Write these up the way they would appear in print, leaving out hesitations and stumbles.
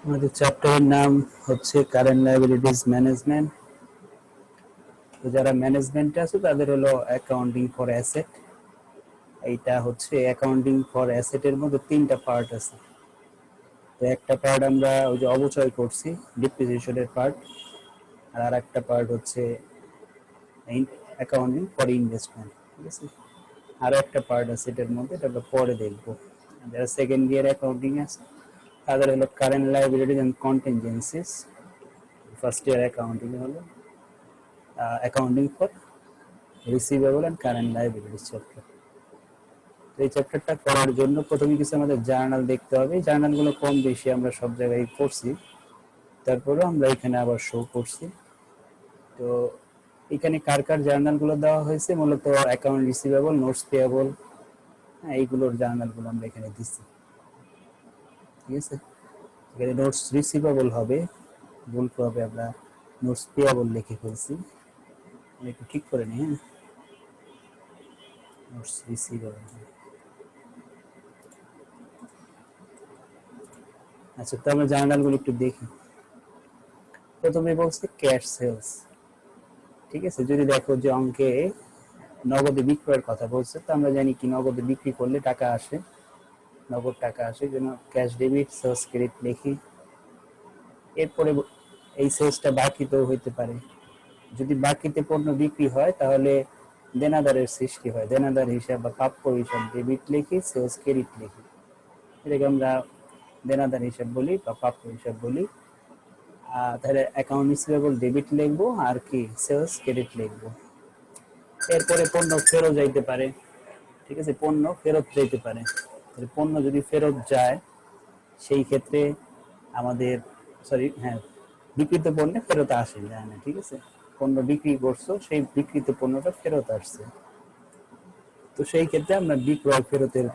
আমাদের চ্যাপ্টারের নাম হচ্ছে কারেন্ট লায়াবিলিটিস ম্যানেজমেন্ট। তো যারা ম্যানেজমেন্টে আছে তাদের হলো অ্যাকাউন্টিং ফর অ্যাসেট। এইটা হচ্ছে অ্যাকাউন্টিং ফর অ্যাসেটের মধ্যে তিনটা পার্ট আছে। তো একটা পার্ট আমরা ওই যে অবচয় করছি, ডিপ্রিসিয়েশনের পার্ট, আর একটা পার্ট হচ্ছে অ্যাকাউন্টিং ফর ইনভেস্টমেন্ট। ঠিক আছে, আরও একটা পার্ট আছে এটার মধ্যে, এটা আমরা পরে দেখবো। যারা সেকেন্ড ইয়ার অ্যাকাউন্টিং আছে তাদের হলো current liabilities and contingencies. First year accounting হলো accounting for receivable and current liabilities chapter. তো এই চ্যাপ্টারটা করার জন্য প্রথমে কিছু আমাদের জার্নাল দেখতে হবে। এই জার্নালগুলো কম বেশি আমরা সব জায়গায় করছি, তারপরেও আমরা এখানে আবার শো করছি। তো এখানে কার কার জার্নালগুলো দেওয়া হয়েছে, মূলত অ্যাকাউন্ট রিসিভেবল, নোটস পেয়েবল, এইগুলোর জার্নালগুলো আমরা এখানে দিচ্ছি। ঠিক আছে, এখানে নোটস রিসিভেবল হবে, ভুল হবে, আমরা নোটস পেয়েবল লিখে ফেলছি, একটু ঠিক করে নিই। হ্যাঁ, নোটস রিসিভেবল। আচ্ছা, তো আমরা জার্নালগুলো একটু দেখি। প্রথমে বলছে ক্যাশ সেলস। ঠিক আছে, যদি দেখো যে অঙ্কে নগদে বিক্রয়ের কথা বলছে, তো আমরা জানি কি নগদে বিক্রি করলে টাকা আসে, নগদ টাকা আসে, জন্য ক্যাশ ডেবিট সেলস ক্রেডিট লিখি। এরপরে এই সেলসটা বাকিতেও হইতে পারে। যদি বাকিতে পণ্য বিক্রি হয় তাহলে দেনাদারের সৃষ্টি হয়, দেনাদার হিসাব বা প্রাপ্য হিসাব ডেবিট লিখি, সেলস ক্রেডিট লিখি। এটাকে আমরা দেনাদার হিসাব বলি বা প্রাপ্য হিসাব বলি। তাহলে অ্যাকাউন্ট রিসিভেবল ডেবিট লিখবো আর কি সেলস ক্রেডিট লিখবো। এরপরে পণ্য ফেরত যাইতে পারে। ঠিক আছে, পণ্য ফেরত যাইতে পারে। পণ্য যদি ফেরত যায় সেই ক্ষেত্রে আমাদের বিক্রিত পণ্যে ফেরত আসে যায় না। ঠিক আছে, পণ্য বিক্রি করছো, সেই বিক্রিত পণ্যটা ফেরত আসছে, তো সেই ক্ষেত্রে আমরা বিক্রয় ফেরতের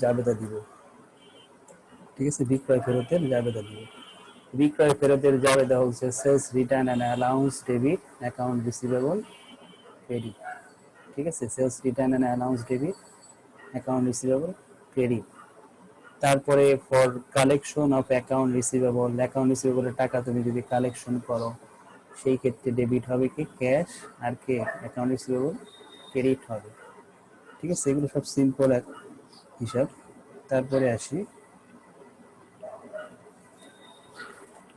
জাবেদা দিব। ঠিক আছে, বিক্রয় ফেরতের জাবেদা দিব। বিক্রয় ফেরতের জাবেদা হচ্ছে sales return and allowance debit account receivable credit. ঠিক আছে, sales return and allowance debit account receivable credit. তারপরে for collection of account receivable, account রিসিভেবলের টাকা তুমি যদি কালেকশন করো সেই ক্ষেত্রে ডেবিট হবে কি ক্যাশ, আর কে অ্যাকাউন্ট রিসিভেবল ক্রেডিট হবে। ঠিক আছে, এগুলো সব সিম্পল এক হিসাব। তারপরে আসি,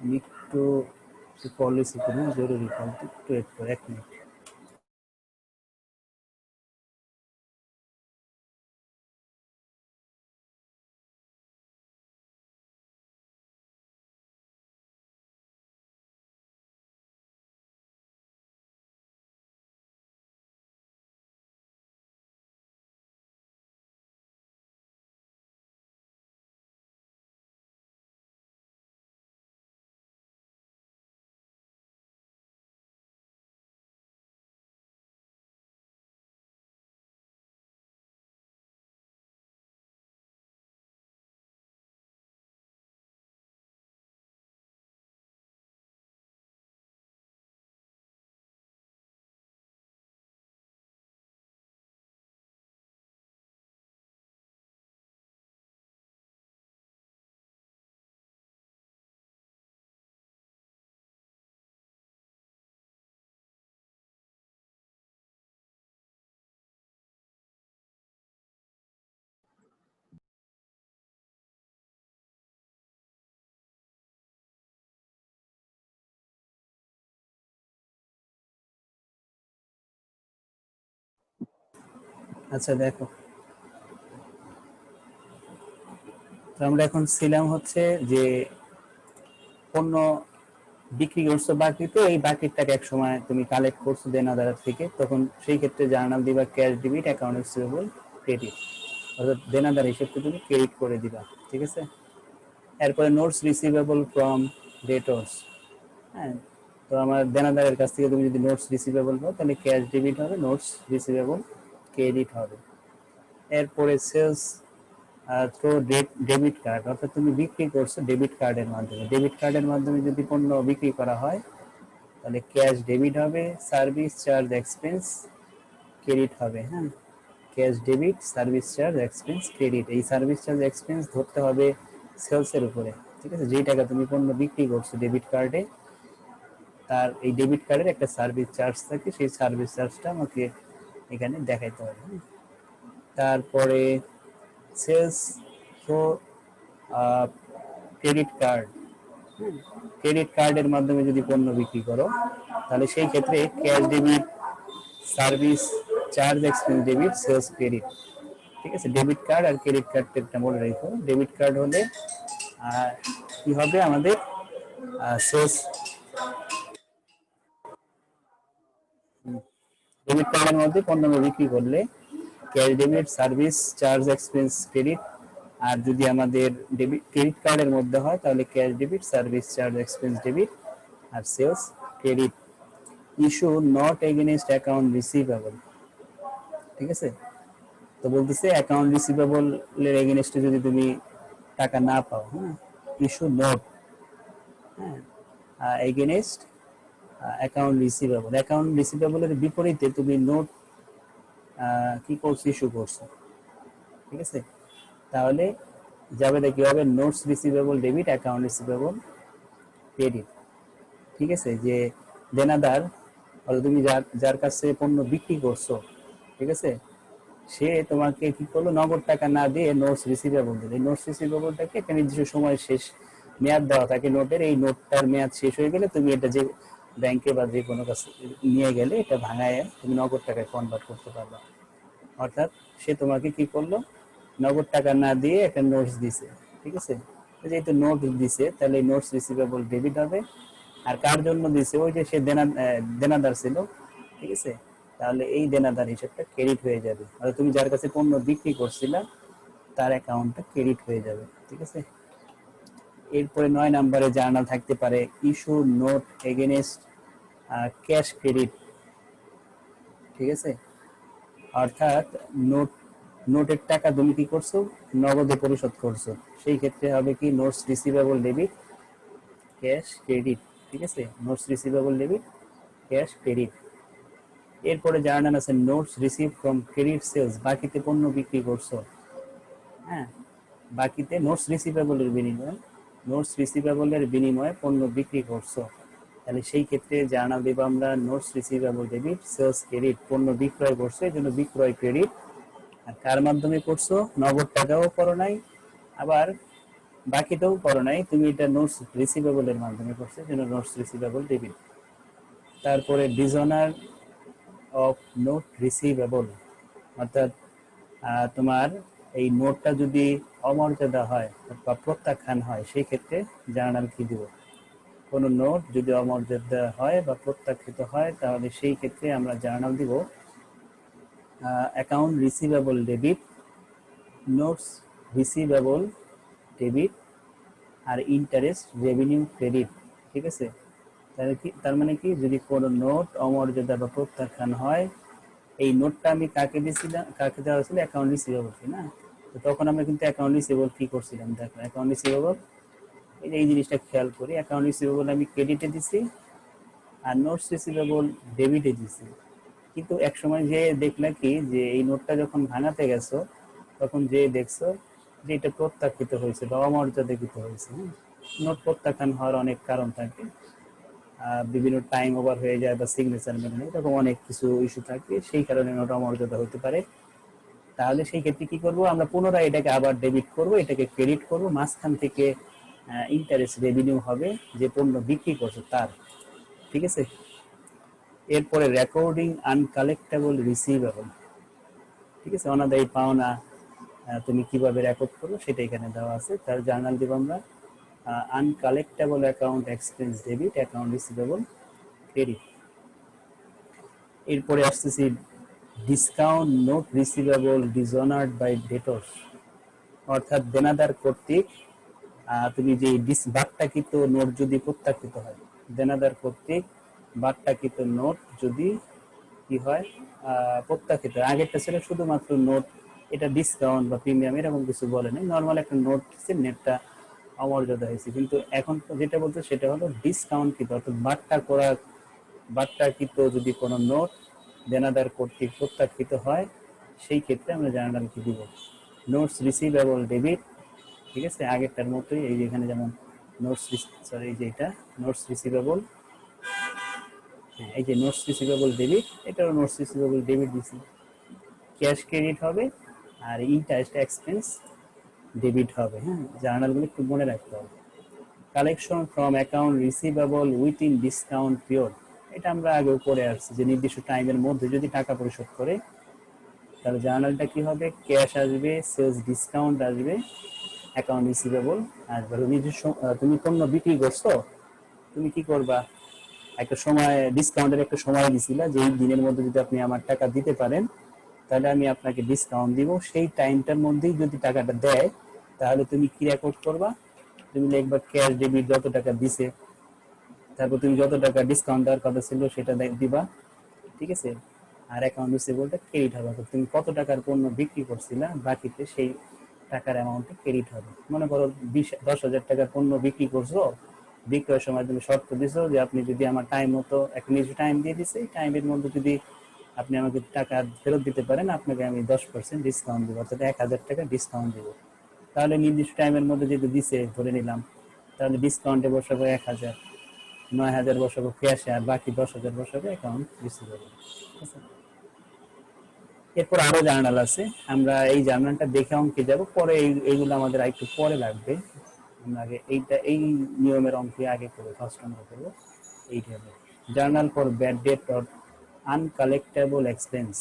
আমি একটু পলিসি কোনো জরুরি কল, একটু ওয়েট করে 1 মিনিট। আচ্ছা দেখো, তো আমরা এখন ছিলাম হচ্ছে যে পণ্য বিক্রি করছো বাকিতে, এই বাকির টাকা এক সময় তুমি কালেক্ট করছো দেনাদার থেকে, তখন সেই ক্ষেত্রে জার্নাল দিবা cash debit account receivable credit, অর্থাৎ দেনাদার হিসেবকে তুমি ক্রেডিট করে দিবা। ঠিক আছে, এরপরে নোটস রিসিভেবল ফ্রম ডেটর্স। হ্যাঁ, তো আমার দেনাদারের কাছ থেকে তুমি যদি নোটস রিসিভেবল পাও তাহলে ক্যাশ ডেবিট হবে, নোটস রিসিভেবল ক্রেডিট হবে। এরপরে সেলস থ্রু ডেবিট কার্ড, অর্থাৎ তুমি বিক্রি করছো ডেবিট কার্ডের মাধ্যমে, ডেবিট কার্ডের মাধ্যমে যদি পণ্য বিক্রি করা হয় তাহলে ক্যাশ ডেবিট হবে, সার্ভিস চার্জ এক্সপেন্স ক্রেডিট হবে। হ্যাঁ, cash debit, service charge expense credit. এই সার্ভিস চার্জ এক্সপেন্স ধরতে হবে সেলসের উপরে। ঠিক আছে, যেই টাকা তুমি পণ্য বিক্রি করছো ডেবিট কার্ডে, তার এই ডেবিট কার্ডের একটা সার্ভিস চার্জ থাকে, সেই সার্ভিস চার্জটা আমাকে এখানে দেখাইতে হবে। তারপরে sales through credit card, credit কার্ডের মাধ্যমে যদি পণ্য বিক্রি করো তাহলে সেই ক্ষেত্রে cash debit, service charge, expense debit, sales credit. ঠিক আছে, ডেবিট কার্ড আর ক্রেডিট কার্ডটা মনে রেখো। ডেবিট কার্ড হলে কি হবে আমাদের সেলস, ডেবিট কার্ডের মধ্যে পণ্য বিক্রি করলে cash debit, service charge, expense credit. আর যদি আমাদের ডেবিট ক্রেডিট কার্ডের মধ্যে হয় তাহলে cash debit, service charge, expense debit আর sales credit. Issue not against account receivable. ঠিক আছে, তো বলতেছে অ্যাকাউন্ট রিসিভেবল এর এগেইনস্টে যদি তুমি টাকা না পাও, হ্যাঁ, ইস্যু নট, হ্যাঁ, এগেইনস্ট অ্যাকাউন্ট রিসিভেবল। অ্যাকাউন্ট রিসিভেবলের বিপরীতে তুমি নোট কি করছো, ইস্যু করছো। ঠিক আছে, তাহলে যাবে কি হবে, notes receivable debit, account receivable credit. ঠিক আছে, যে দেনাদার অর্থাৎ তুমি যার কাছে পণ্য বিক্রি করছো, ঠিক আছে, সে তোমাকে কি করলো, নগদ টাকা না দিয়ে নোটস রিসিভেবল দিল। এই নোটস রিসিভেবলটাকে একটা নির্দিষ্ট সময় শেষ মেয়াদ দেওয়া থাকে নোটের, এই নোটটার মেয়াদ শেষ হয়ে গেলে তুমি এটা যে ব্যাংকে বা যে কোনো কাছে নিয়ে গেলে এটা ভাঙায় তুমি নগদ টাকায় কনভার্ট করতে পারবা। অর্থাৎ সে তোমাকে কি করলো, নগদ টাকা না দিয়ে একটা নোটস দিছে। ঠিক আছে, যেহেতু নোট দিছে তাহলে এই নোটস রিসিভেবল ডেবিট হবে। আর কার জন্য দিছে, ওই যে সে দেনাদার ছিল। ঠিক আছে, তাহলে এই দেনাদার হিসেবটা ক্রেডিট হয়ে যাবে, আর তুমি যার কাছে পণ্য বিক্রি করছিলা তার অ্যাকাউন্টটা ক্রেডিট হয়ে যাবে। ঠিক আছে, এরপরে 9 নম্বরে জার্নাল থাকতে পারে issue note against cash credit. ঠিক আছে, অর্থাৎ নোটের টাকা তুমি কি করছো, নগদে পরিশোধ করছো, সেই ক্ষেত্রে হবে কি notes receivable debit, cash credit. ঠিক আছে, notes receivable debit, cash credit. এরপরে জার্নাল আছে notes receive from credit sales, বাকিতে পণ্য বিক্রি করছো, হ্যাঁ, বাকিতে নোটস রিসিভেবলের বিনিময়ে, নোটস রিসিভেবলের বিনিময়ে পণ্য বিক্রি করছো, তাহলে সেই ক্ষেত্রে জার্নাল দেব আমরা notes receivable debit, sales credit. পণ্য বিক্রয় করছো এই জন্য বিক্রয় ক্রেডিট। আর কার মাধ্যমে করছো, নগদ টাকাও করো নাই, আবার বাকিটাও করো নাই, তুমি এটা নোটস রিসিভেবলের মাধ্যমে করছো এই জন্য নোটস রিসিভেবল ডেবিট। তারপরে ডিসঅনার অফ নোট রিসিভেবল, অর্থাৎ তোমার এই নোটটা যদি অমর্যাদা হয় বা প্রত্যাখ্যান হয় সেই ক্ষেত্রে জার্নাল কি দিব, কোন নোট যদি অমর্যাদা হয় বা প্রত্যাখ্যিত হয় তাহলে সেই ক্ষেত্রে আমরা জার্নাল দিব account receivable debit, notes receivable debit আর ইন্টারেস্ট রেভিনিউ ক্রেডিট। ঠিক আছে, তাহলে কি তার মানে কি, যদি কোনো নোট অমর্যাদা বা প্রত্যাখ্যান হয়, এই নোটটা আমি কাকে দিয়েছিলাম, কাকে দেওয়া হয়েছিল, অ্যাকাউন্ট রিসিভেবল, না? তো তখন আমরা কিন্তু অ্যাকাউন্ট রিসিভেবল কি করছিলাম, দেখো অ্যাকাউন্ট রিসিভেবল এই জিনিসটা খেয়াল করি, অ্যাকাউন্ট রিসিভেবল আমি ক্রেডিটে দিছি আর নোটস রিসিভেবল ডেবিটে দিছি। কিন্তু এক সময় যে দেখলা কি, যে এই নোটটা যখন ভাঙাতে গেছো তখন যে দেখছো যে এটা প্রত্যাখ্যিত হয়েছে বা অমর্যাদাকৃত হয়েছে। নোট প্রত্যাখ্যান হওয়ার অনেক কারণ থাকে, বিভিন্ন টাইম ওভার হয়ে যায় বা সিগনেচার মেনে নেয়, এরকম অনেক কিছু ইস্যু থাকে, সেই কারণে নোট অমর্যাদা হতে পারে। তাহলে সেই ক্ষেত্রে কি করব, আমরা পুনরায় এটাকে আবার ডেবিট করব, এটাকে ক্রেডিট করব, মাঝখান থেকে ইন্টারেস্ট রেভিনিউ হবে যে পণ্য বিক্রি করছে তার। ঠিক আছে, এরপরে রেকর্ডিং আনকালেক্টেবল রিসিভেবল। ঠিক আছে, অনাদায়ী পাওনা তুমি কিভাবে রেকর্ড করো সেটা এখানে দেওয়া আছে। তার জার্নাল দিব আমরা uncollectable account expense debit, account receivable credit. এরপরে আসতেছি discount note receivable dishonored by debtors, অর্থাৎ দেনাদার কর্তৃক তুমি যে বাট্টাকৃত নোট যদি প্রত্যাখ্যিত হয়, দেনাদার কর্তৃক বাট্টাকৃত নোট যদি কি হয়, প্রত্যাখ্যিত, আগেরটা ছিল শুধুমাত্র নোট, এটা ডিসকাউন্ট বা প্রিমিয়াম এরকম কিছু বলে নাই, নর্মাল একটা নোট নেটটা অমর্যাদা হয়েছে। কিন্তু এখন যেটা বলতে সেটা হলো ডিসকাউন্টকৃত, অর্থাৎ বাট্টাকৃত যদি কোনো নোট দেনাদার কর্তৃক প্রত্যাখ্যিত হয় সেই ক্ষেত্রে আমরা জার্নাল কি দিব, নোটস রিসিভেবল ডেবিট। ঠিক আছে, আগেরটার মতোই, এই যেখানে যেমন নোটস, সরি যে এটা নোটস রিসিভেবল, হ্যাঁ এই যে নোটস রিসিভেবল ডেবিট, এটাও নোটস রিসিভেবল ডেবিট দিছি, ক্যাশ ক্রেডিট হবে, আর ইন্টারেস্ট এক্সপেন্স ডেবিট হবে। হ্যাঁ, জার্নালগুলো একটু মনে রাখতে হবে। Collection from account receivable within discount period, এটা আমরা আগেও করে আসছি যে নির্দিষ্ট টাইমের মধ্যে যদি টাকা পরিশোধ করে তাহলে জার্নালটা কি হবে, ক্যাশ আসবে, সেলস ডিসকাউন্ট আসবে, অ্যাকাউন্ট রিসিভেবল আসবে। নিজস্ব তুমি পণ্য বিক্রি করছো, তুমি কি করবা, একটা সময় ডিসকাউন্টের একটা সময় দিছিলা যে এই দিনের মধ্যে যদি আপনি আমার টাকা দিতে পারেন তাহলে আমি আপনাকে ডিসকাউন্ট দিব, সেই টাইমটার মধ্যেই যদি টাকাটা দেয় তাহলে তুমি কি রেকর্ড করবা, তুমি লিখবা ক্যাশ ডেবিট যত টাকা দিছে, তারপর তুমি যত টাকা ডিসকাউন্ট দেওয়ার কথা ছিল সেটা দিবা, ঠিক আছে। আর অ্যাকাউন্ট রিসিভেবলটা ক্রেডিট হবে, তুমি কত টাকার পণ্য বিক্রি করছিলা বাকিতে সেই টাকার অ্যামাউন্টটা ক্রেডিট হবে। মনে করো 10,000 টাকার পণ্য বিক্রি করছো, বিক্রয়ের সময় তুমি শর্ত দিছো যে আপনি যদি আমার টাইম মতো একটা নির্দিষ্ট টাইম দিয়ে দিছে, এই টাইমের মধ্যে যদি আপনি আমাকে টাকা ফেরত দিতে পারেন আপনাকে আমি 10% ডিসকাউন্ট দিব, অর্থাৎ 1,000 টাকা ডিসকাউন্ট দিব। তাহলে নির্দিষ্ট টাইমের মধ্যে যদি দিছে ধরে নিলাম, তাহলে ডিসকাউন্টে বসাবো 1,000, 9,000 বসাবো ক্যাশে, আর বাকি 10,000 বসাবো অ্যাকাউন্ট রিসিভেবল। ঠিক আছে, এরপর আরো জার্নাল আছে, আমরা এই জার্নালটা দেখে অঙ্কে যাব, পরে এইগুলো আমাদের একটু পরে লাগবে, আমরা আগে এইটা এই নিয়মের অঙ্কে আগে করে ফার্স্ট অঙ্ক করবো। এইটা হবে journal for bad date or uncollectable expense.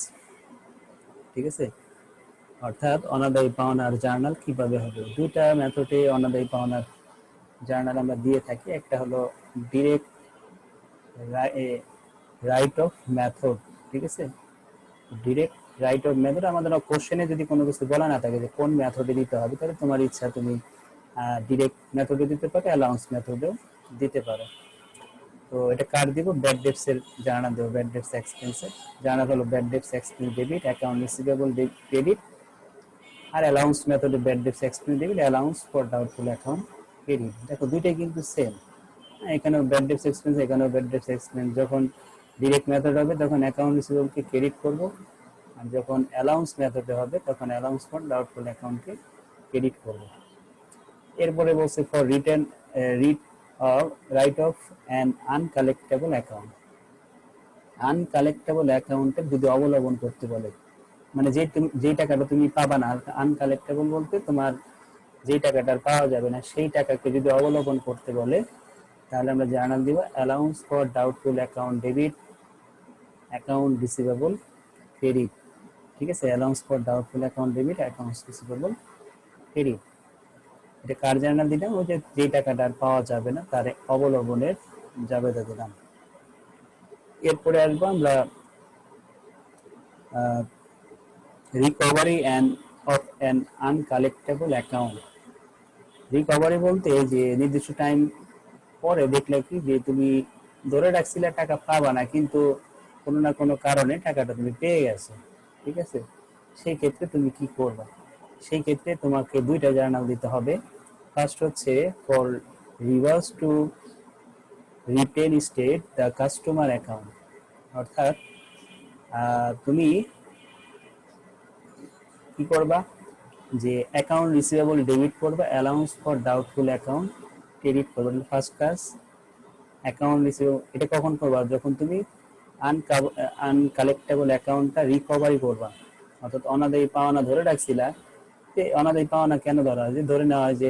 ঠিক আছে, অর্থাৎ অনাদায়ী পাওনার জার্নাল কিভাবে হবে। দুইটা মেথডে অনাদায়ী পাওনার জার্নাল আমরা দিয়ে থাকি, একটা হলো ডিরেক্ট রাইট অফ মেথড, ঠিক আছে, ডিরেক্ট রাইট অফ মেথড। আমাদের কোশ্চেনে যদি কোনো কিছু বলা না থাকে যে কোন মেথডে দিতে হবে, তাহলে তোমার ইচ্ছা তুমি ডিরেক্ট মেথডে দিতে পারো, অ্যালাউন্স মেথডেও দিতে পারো। তো এটা কার দিব, ব্যাড ডেটস এর জার্নাল দেবো, ব্যাড ডেটস এক্সপেন্সের জার্নাল হলো bad debts expense debit, account receivable credit, আর অ্যালাউন্স মেথডে bad debts expense debit, allowance for doubtful account credit. দেখো দুইটাই কিন্তু সেম, এখানেও ব্যাড ডেটস এক্সপেন্স, এখানেও ব্যাড ডেটস এক্সপেন্স। যখন ডিরেক্ট মেথড হবে তখন অ্যাকাউন্ট রিসিভেবলকে ক্রেডিট করব, আর যখন অ্যালাউন্স মেথডে হবে তখন অ্যালাউন্স ফর ডাউটফুল অ্যাকাউন্টকে ক্রেডিট করব। এরপরে বলছে for return writ or right of an uncollectable account. Uncollectable অ্যাকাউন্টে যদি অবলম্বন করতে বলে, মানে যেই টাকাটা তুমি পাবা না, আনকালেক্টেবল বলতে তোমার যেই টাকাটা পাওয়া যাবে না সেই টাকাকে যদি অবলম্বন করতে বলে তাহলে আমরা জার্নাল দিব allowance for doubtful account debit, account receivable credit. ঠিক আছে, allowance for doubtful account debit, account receivable credit. এটা কার জার্নাল দিলাম, ওই যে যেই টাকাটা আর পাওয়া যাবে না তার অবলম্বনের জাবেদা দিলাম। এরপরে আসবো আমরা recovery and of an uncollectable account. Recovery বলতে যে নির্দিষ্ট টাইম পরে দেখলে কি যে তুমি ধরে রাখছিলে টাকা পাবা না, কিন্তু কোনো না কোনো কারণে টাকাটা তুমি পেয়ে গেছো, ঠিক আছে, সেই ক্ষেত্রে তুমি কি করবে, সেই ক্ষেত্রে তোমাকে দুইটা জার্নাল দিতে হবে। ফার্স্ট হচ্ছে for reverse to reinstate the customer account, অর্থাৎ তুমি কি করবা, যে অ্যাকাউন্ট রিসিভেবল ডেবিট করবা, allowance for doubtful account credit করবা। ফার্স্ট কাজ অ্যাকাউন্ট রিসিভেবল, এটা কখন করবা, যখন তুমি আনকালেক্টেবল অ্যাকাউন্টটা রিকভারি করবা, অর্থাৎ অনাদায়ী পাওনা ধরে রাখছিলা। অনাদায়ী পাওনা কেন ধরা হয়, যে ধরে নেওয়া হয় যে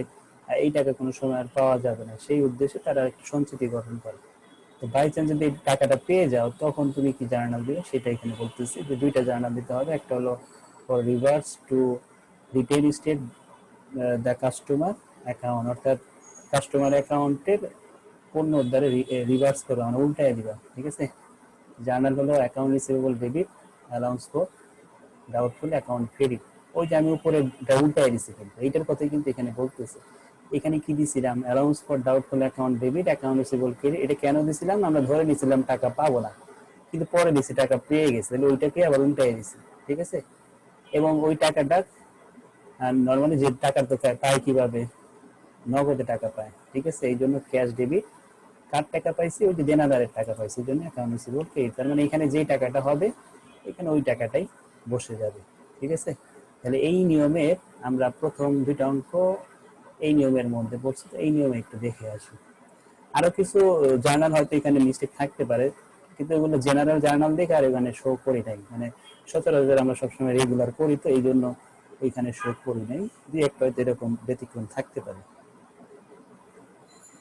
এই টাকা কোনো সময় আর পাওয়া যাবে না, সেই উদ্দেশ্যে তারা একটু সঞ্চিতি গঠন করে। তো বাই চান্স যদি এই টাকাটা পেয়ে যাও তখন তুমি কি জার্নাল দিবে সেটা এখানে বলতেছি, যে দুইটা জার্নাল দিতে হবে। একটা হলো for reverse to reinstate the customer account, অর্থাৎ কাস্টমার অ্যাকাউন্টের পণ্য উদ্ধারে রিভার্স করবা, মানে উল্টায় দিবা। ঠিক আছে, জার্নাল হলো account receivable debit, allowance for doubtful account credit. ওই যে আমি উপরে উল্টায় দিছি, কিন্তু এইটার কথাই কিন্তু এখানে বলতেছে। এখানে কি দিছিলাম, allowance for doubtful account debit, account receivable credit. এটা কেন দিছিলাম, আমরা ধরে নিছিলাম টাকা পাবো না, কিন্তু পরে দিছি টাকা পেয়ে গেছে, তাহলে ওইটাকে আবার উল্টায় দিছি। ঠিক আছে, এবং ওই টাকাটা নর্মালি যে টাকা তো পায় কিভাবে, নগদে টাকা পায়। ঠিক আছে, এই জন্য ক্যাশ ডেবিট, কার টাকা পাইছি, ওই যে দেনাদারের টাকা পাইছি, এই জন্য অ্যাকাউন্ট রিসিভেবল ক্রেডিট। তার মানে এখানে যেই টাকাটা হবে এখানে ওই টাকাটাই বসে যাবে। ঠিক আছে, তাহলে এই নিয়মে আমরা প্রথম দুইটা অঙ্ক এই নিয়মের মধ্যে পড়ছে, তো এই নিয়মে একটু দেখে আসুন। আরো কিছু জার্নাল হয়তো এখানে মিস্টেক থাকতে পারে, কিন্তু এগুলো জেনারেল জার্নাল দেখে আর এখানে শো করি নাই, মানে সচরাচর আমরা সবসময় রেগুলার করি, তো এই জন্য এখানে শো করি নাই, দুই একটা হয়তো এরকম ব্যতিক্রম থাকতে পারে।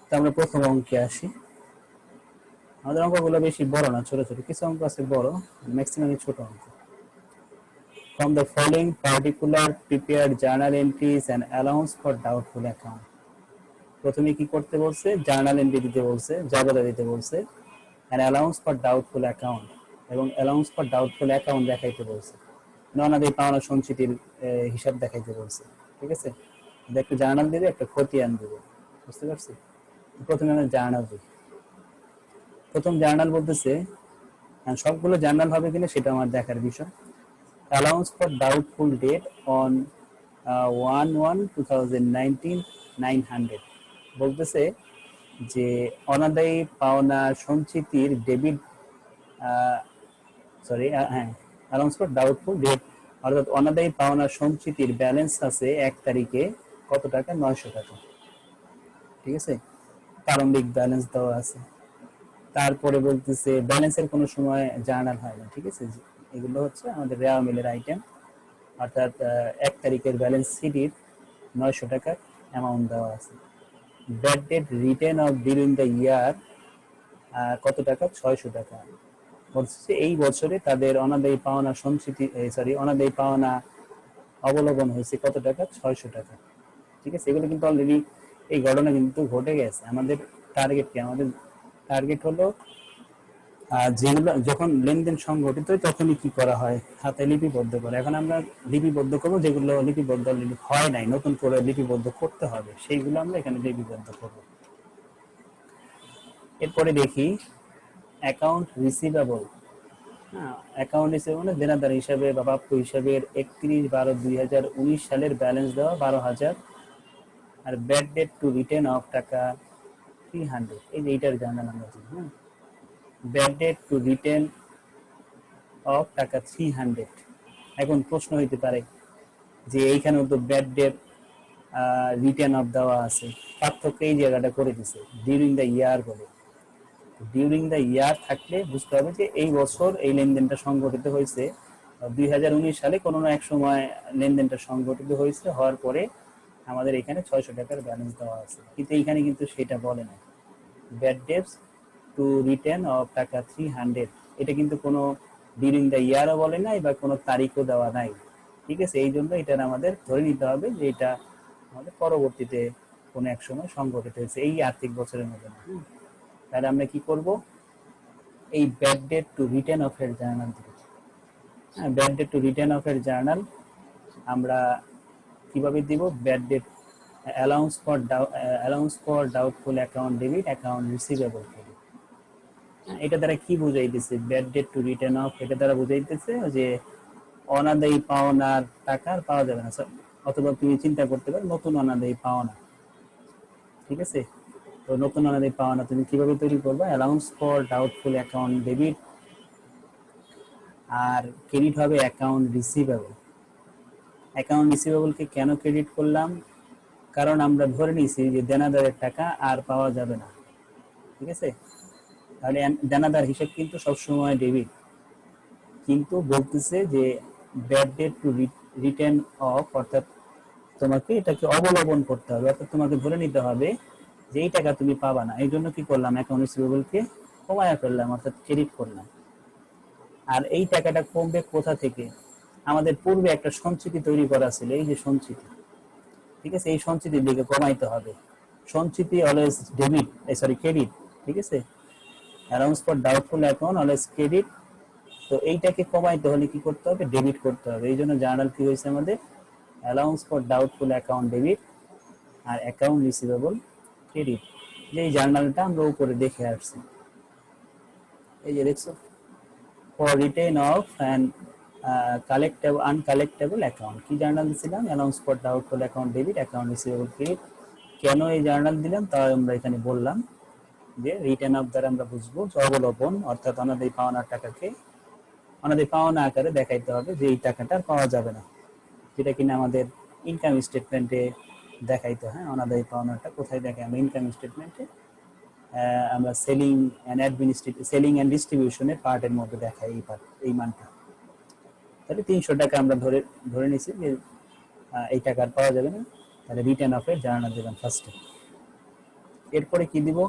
তো আমরা প্রথম অঙ্কে আসি। আমাদের অঙ্কগুলো বেশি বড় না, ছোট ছোট, কিছু অঙ্ক আছে বড়, ম্যাক্সিমামই ছোট অঙ্ক। From the following particular prepared journal entries and allowance for doubtful account. প্রথমে কি করতে বলছে, জার্নাল এন্ট্রি দিতে বলছে, জবাব দিতে বলছে, and allowance for doubtful account, এবং allowance for doubtful account দেখাইতে বলছে, অনাদায়ী পাওনা সঞ্চিতির হিসাব দেখাইতে বলছে। ঠিক আছে, একটা জার্নাল দিবে, একটা খতিয়ান দিবে, বুঝতে পারছি। প্রথমে আমরা জার্নাল দিই। প্রথম জার্নাল বলতেছে, সবগুলো জার্নাল হবে কিনা সেটা আমার দেখার বিষয়। allowance for doubtful debt on 1/1/2019 900 বলতেছে যে অনাদায়ী পাওনা সঞ্চিতির ডেবিট, সরি হ্যাঁ, allowance for doubtful debt অর্থাৎ অনাদায়ী পাওনা সঞ্চিতির ব্যালেন্স আছে 1 তারিখে কত টাকা, 900 টাকা। ঠিক আছে, প্রারম্ভিক ব্যালেন্স দেওয়া আছে। তারপরে বলতেছে ব্যালেন্সের কোনো সময় জার্নাল হয় না। ঠিক আছে, এগুলো হচ্ছে আমাদের রেওয়া মিলের আইটেম, অর্থাৎ 1 তারিখের ব্যালেন্স শিটের 900 টাকার অ্যামাউন্ট দেওয়া আছে। Bad date written of during the year কত টাকা, 600 টাকা। বলছে এই বছরে তাদের অনাদায়ী পাওনা সঞ্চিতি, অনাদায়ী পাওনা অবলোকন হয়েছে কত টাকা, 600 টাকা। ঠিক আছে, এগুলো কিন্তু অলরেডি এই ঘটনা কিন্তু ঘটে গেছে। আমাদের টার্গেট কি, আমাদের টার্গেট হলো যেগুলো যখন লেনদেন সংঘটিত হয় তখনই কি করা হয়, খাতায় লিপিবদ্ধ করে। এখন আমরা লিপিবদ্ধ করবো যেগুলো লিপিবদ্ধ অলরেডি হয় নাই, নতুন করে লিপিবদ্ধ করতে হবে, সেইগুলো আমরা এখানে লিপিবদ্ধ করব। এরপরে দেখি অ্যাকাউন্ট রিসিভেবল। হ্যাঁ, অ্যাকাউন্ট রিসিভেবল মানে দেনাদার হিসাবে বা প্রাপ্য হিসাবের 31/12/2019 সালের ব্যালেন্স দেওয়া 12,000, আর bad debt to written off টাকা 300। এই যে এইটার জার্নাল আমরা দিই। হ্যাঁ, bad debt to written off টাকা 300। এখন প্রশ্ন হইতে পারে যে এইখানেও তো ব্যাড ডেট রিটেন অফ দেওয়া আছে, পার্থক্য এই জায়গাটা করে দিছে ডিউরিং দ্য ইয়ার বলে। ডিউরিং দ্য ইয়ার থাকলে বুঝতে হবে যে এই বছর এই লেনদেনটা সংঘটিত হয়েছে, 2019 সালে কোনো না এক সময় লেনদেনটা সংঘটিত হয়েছে, হওয়ার পরে আমাদের এখানে 600 টাকার ব্যালেন্স দেওয়া আছে, কিন্তু এইখানে কিন্তু সেটা বলে না। Bad debts to written off টাকা 300, এটা কিন্তু কোনো ডিউরিং দ্য ইয়ারও বলে নাই বা কোনো তারিখও দেওয়া নাই। ঠিক আছে, এই জন্য এটা আমাদের ধরে নিতে হবে যে এটা আমাদের পরবর্তীতে কোনো এক সময় সংঘটিত হয়েছে, এই আর্থিক বছরের মধ্যে না। তাহলে আমরা কি করব, এই bad debt to written off এর জার্নাল দিব। হ্যাঁ, bad debt to written off এর জার্নাল আমরা কিভাবে দিব, bad debt allowance for doubtful account debit account receivable. এটা দ্বারা কি বুঝাইতেছে, bad debt to written off, এটা দ্বারা বুঝাইতেছে যে অনাদায়ী পাওনার টাকা আর পাওয়া যাবে না, অথবা তুমি চিন্তা করতে পারো নতুন অনাদায়ী পাওনা। ঠিক আছে, তো নতুন অনাদায়ী পাওনা তুমি কিভাবে তৈরি করবে, allowance for doubtful account debit, আর ক্রেডিট হবে অ্যাকাউন্ট রিসিভেবল। অ্যাকাউন্ট রিসিভেবলকে কেন ক্রেডিট করলাম, কারণ আমরা ধরে নিয়েছি যে দেনাদারের টাকা আর পাওয়া যাবে না। ঠিক আছে, তাহলে দেনাদার হিসেব কিন্তু সবসময় ডেবিট, কিন্তু বলতেছে যে bad debt to written off, অর্থাৎ তোমাকে এটাকে অবলম্বন করতে হবে, অর্থাৎ তোমাকে ধরে নিতে হবে যে এই টাকা তুমি পাবা না। এই জন্য কি করলাম, অ্যাকাউন্ট রিসিভেবলকে কমায়া ফেললাম, অর্থাৎ ক্রেডিট করলাম। আর এই টাকাটা কমবে কোথা থেকে, আমাদের পূর্বে একটা সঞ্চিতি তৈরি করা ছিল, এই যে সঞ্চিতি। ঠিক আছে, এই সঞ্চিতির দিকে কমাইতে হবে। সঞ্চিতি অলওয়েজ ডেবিট, ক্রেডিট। ঠিক আছে, allowance for doubtful account always credit. তো এইটাকে কমাইতে হলে কি করতে হবে, ডেবিট করতে হবে। এই জন্য জার্নাল কি হয়েছে আমাদের, allowance for doubtful account debit আর অ্যাকাউন্ট রিসিভেবল ক্রেডিট। যে এই জার্নালটা আমরা উপরে দেখে আসছি, এই যে দেখছো, for written of and collectible uncollectable account. কি জার্নাল দিয়েছিলাম, allowance for doubtful account debit account receivable credit. কেন এই জার্নাল দিলাম তা আমরা এখানে বললাম, যে রিটেন অফ দ্বারা আমরা বুঝবো অবলম্বন, অর্থাৎ অনাদায়ী পাওনার টাকাকে অনাদায়ী পাওনা আকারে দেখাইতে হবে যে এই টাকাটা পাওয়া যাবে না, যেটা কিনা আমাদের ইনকাম স্টেটমেন্টে দেখাইতো। হ্যাঁ, অনাদায়ী পাওনাটা কোথায় দেখাই আমরা ইনকাম স্টেটমেন্টে, আমরা সেলিং এন্ড ডিস্ট্রিবিউশনের পার্টের মধ্যে দেখাই এই পার্ট, এই মানটা। তাহলে 300 টাকা আমরা ধরে ধরে নিছি যে এই টাকা আর পাওয়া যাবে না, তাহলে রিটার্ন অফ এর জার্নাল দিলাম ফার্স্টে। এরপরে কি দিব,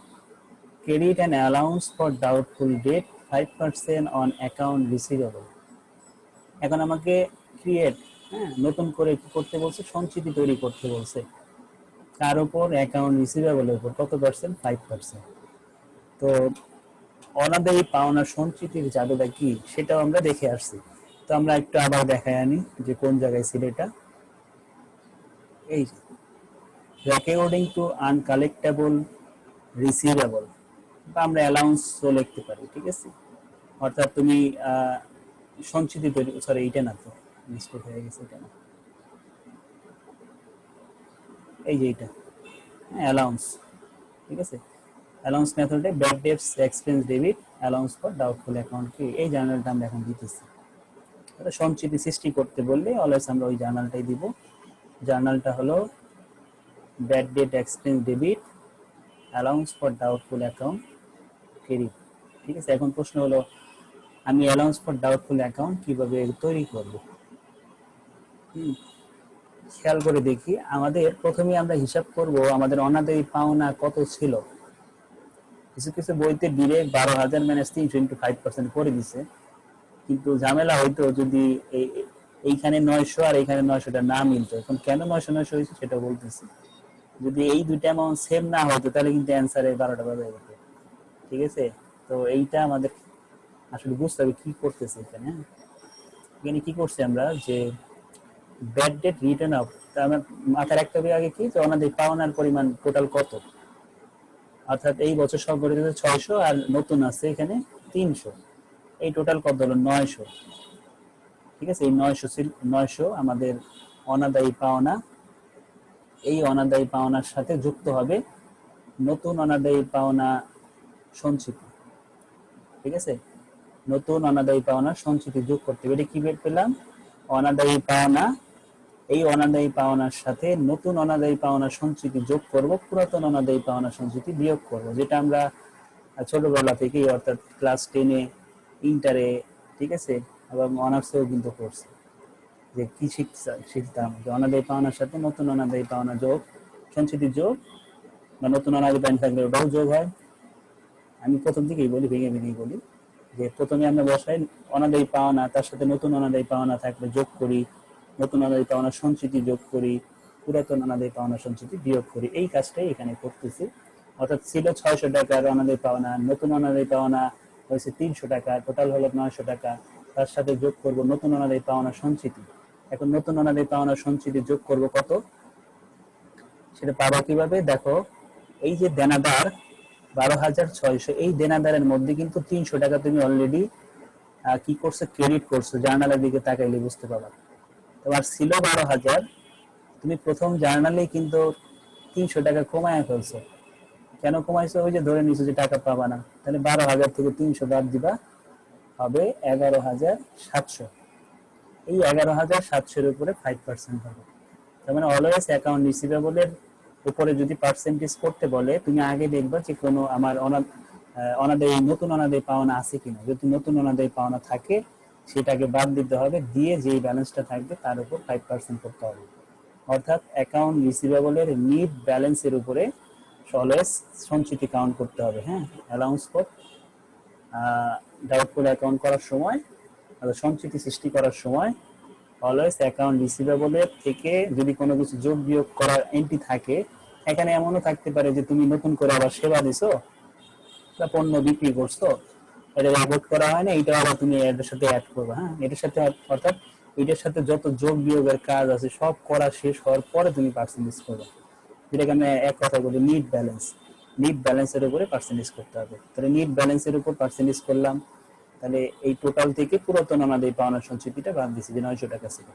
credit and allowance for doubtful debt 5% on account receivable. এখন আমাকে ক্রিয়েট, হ্যাঁ, নতুন করে কি করতে বলছে, সঞ্চিতি তৈরি করতে বলছে। তার উপর অ্যাকাউন্ট রিসিভেবলের উপর কত পার্সেন্ট, 5%। তো অনাদায়ী পাওনা সঞ্চিতির জাদুটা কি সেটাও আমরা দেখে আসছি। তো আমরা একটু আবার দেখাই আনি যে কোন জায়গায় ছিল এটা। এই অ্যাকর্ডিং টু আনকালেক্টেবল রিসিভেবল, বা আমরা অ্যালাউন্সও লিখতে পারি, ঠিক আছে। অর্থাৎ তুমি সঞ্চিতি তৈরি, সরি এইটা না, তো মিস্টেক হয়ে গেছে, এটা না, এই যে এটা অ্যালাউন্স, ঠিক আছে। অ্যালাউন্স মেথডে bad debts expense debit allowance for doubtful account কি, এই জার্নালটা আমরা এখন দিতেছি। সঞ্চিতি সৃষ্টি করতে বললে অলওয়েজ আমরা ওই জার্নালটাই দিব। জার্নালটা হলো bad debt expense debit allowance for doubtful account credit, ঠিক আছে। এখন প্রশ্ন হলো আমি অ্যালাউন্স ফর ডাউটফুল অ্যাকাউন্ট কিভাবে তৈরি করব। খেয়াল করে দেখি, আমাদের প্রথমে আমরা হিসাব করব আমাদের অনাদায়ী পাওনা কত ছিল। কিছু কিছু বইতে ডিরেক্ট 12,000 মাইনাস 300 ইন্টু 5% করে দিছে, কিন্তু ঝামেলা হইতো যদি এইখানে 900 আর এইখানে 900টা না মিলতো। এখন কেন 900 হয়েছে সেটা বলতেছি। যদি এই দুইটা অ্যামাউন্ট সেম না হতো তাহলে কিন্তু অ্যান্সারে 12টা বাজে যেত, ঠিক আছে। তো এইটা আমাদের আসলে বুঝতে হবে কি করতেছে এখানে। এখানে কি করছি আমরা, যে ব্যাড ডেট রিটার্ন অফ, আমার মাথায় রাখতে হবে আগে কি, যে ওনাদের পাওনার পরিমাণ টোটাল কত। অর্থাৎ এই বছর সব করে 600 আর নতুন আছে এখানে 300, এই টোটাল কত হলো 900, ঠিক আছে। এই 900 আমাদের অনাদায়ী পাওনা। এই অনাদায়ী পাওনার সাথে যুক্ত হবে নতুন অনাদায়ী পাওনা সঞ্চিতি, ঠিক আছে। নতুন অনাদায়ী পাওনা সঞ্চিতি যোগ করতে হবে। এটা কি বের পেলাম, অনাদায়ী পাওনা, এই অনাদায়ী পাওনার সাথে নতুন অনাদায়ী পাওনা সঞ্চিতি যোগ করব, পুরাতন অনাদায়ী পাওনা সঞ্চিতি বিয়োগ করব, যেটা আমরা ছোটবেলা থেকেই অর্থাৎ ক্লাস 10-এ, ইন্টারে, ঠিক আছে, এবং অনার্সেও কিন্তু করছি। যে কি শিখতাম, যে অনাদায়ী পাওনার সাথে নতুন অনাদায়ী পাওনা যোগ, সঞ্চিতি যোগ, বা নতুন অনাদায়ী পাওনা থাকলে ওটাও যোগ হয়। আমি প্রথম থেকেই বলি, ভেঙে ভেঙেই বলি, যে প্রথমে আমরা বসাই অনাদায়ী পাওনা, তার সাথে নতুন অনাদায়ী পাওনা থাকলে যোগ করি, নতুন অনাদায়ী পাওনা সঞ্চিতি যোগ করি, পুরাতন অনাদায়ী পাওনা সঞ্চিতি বিয়োগ করি। এই কাজটাই এখানে করতেছি। অর্থাৎ ছিল 600 টাকার অনাদায়ী পাওনা, নতুন অনাদায়ী পাওনা হয়েছে 300 টাকা, টোটাল হলো 900 টাকা। তার সাথে যোগ করব নতুন অনাদায়ী পাওনা সঞ্চিতি। এখন নতুন অনাদায়ী পাওনা সঞ্চিতি যোগ করব কত, সেটা পাবো কিভাবে, দেখো এই যে দেনাদার 12,600, এই দেনাদারের মধ্যে কিন্তু 300 টাকা তুমি অলরেডি কি করছো, ক্রেডিট করছো। জার্নালের দিকে তাকাইলে বুঝতে পারবা, তোমার ছিল 12,000, তুমি প্রথম জার্নালে কিন্তু 300 টাকা কমায় ফেলছো। কেন কমাইছো, ওই যে ধরে নিছো যে টাকা পাবা না, তাহলে 12,000 থেকে 300 বাদ দিবা, হবে 11,700। এই 11,700 এর উপরে 5% হবে। তার মানে অলওয়েজ অ্যাকাউন্ট রিসিভেবলের উপরে যদি পার্সেন্টেজ করতে বলে, তুমি আগে দেখবা যে কোনো আমার অনাদায়ী, নতুন অনাদায়ী পাওনা আছে কিনা। যদি নতুন অনাদায়ী পাওনা থাকে সেটাকে বাদ দিতে হবে, দিয়ে যেই ব্যালেন্সটা থাকবে তার উপর 5% করতে হবে। অর্থাৎ অ্যাকাউন্ট রিসিভেবলের নিট ব্যালেন্সের উপরে অলওয়েজ সঞ্চিতি কাউন্ট করতে হবে। হ্যাঁ, অ্যালাউন্স ফর ডাউটফুল অ্যাকাউন্ট করার সময়, সঞ্চিতি সৃষ্টি করার সময় অলওয়েজ অ্যাকাউন্ট রিসিভেবলের থেকে যদি কোনো কিছু যোগ বিয়োগ করার এন্ট্রি থাকে, এখানে এমনও থাকতে পারে যে তুমি নতুন করে আবার সেবা দিছো বা পণ্য বিক্রি করছো, এটা রেকর্ড করা হয় না, এটা আবার তুমি এটার সাথে অ্যাড করবে। হ্যাঁ, এটার সাথে, অর্থাৎ এটার সাথে যত যোগ বিয়োগের কাজ আছে সব করা শেষ হওয়ার পরে তুমি পার্সেন্টেজ করবে, যেটাকে আমি এক কথা বলি নিট ব্যালেন্স। নিট ব্যালেন্সের উপরে পার্সেন্টেজ করতে হবে। তাহলে নিট ব্যালেন্সের উপর পার্সেন্টেজ করলাম, তাহলে এই টোটাল থেকে পুরাতন আমাদের পাওনা সঞ্চিতিটা বাদ দিচ্ছি, যে 900 টাকা ছিল,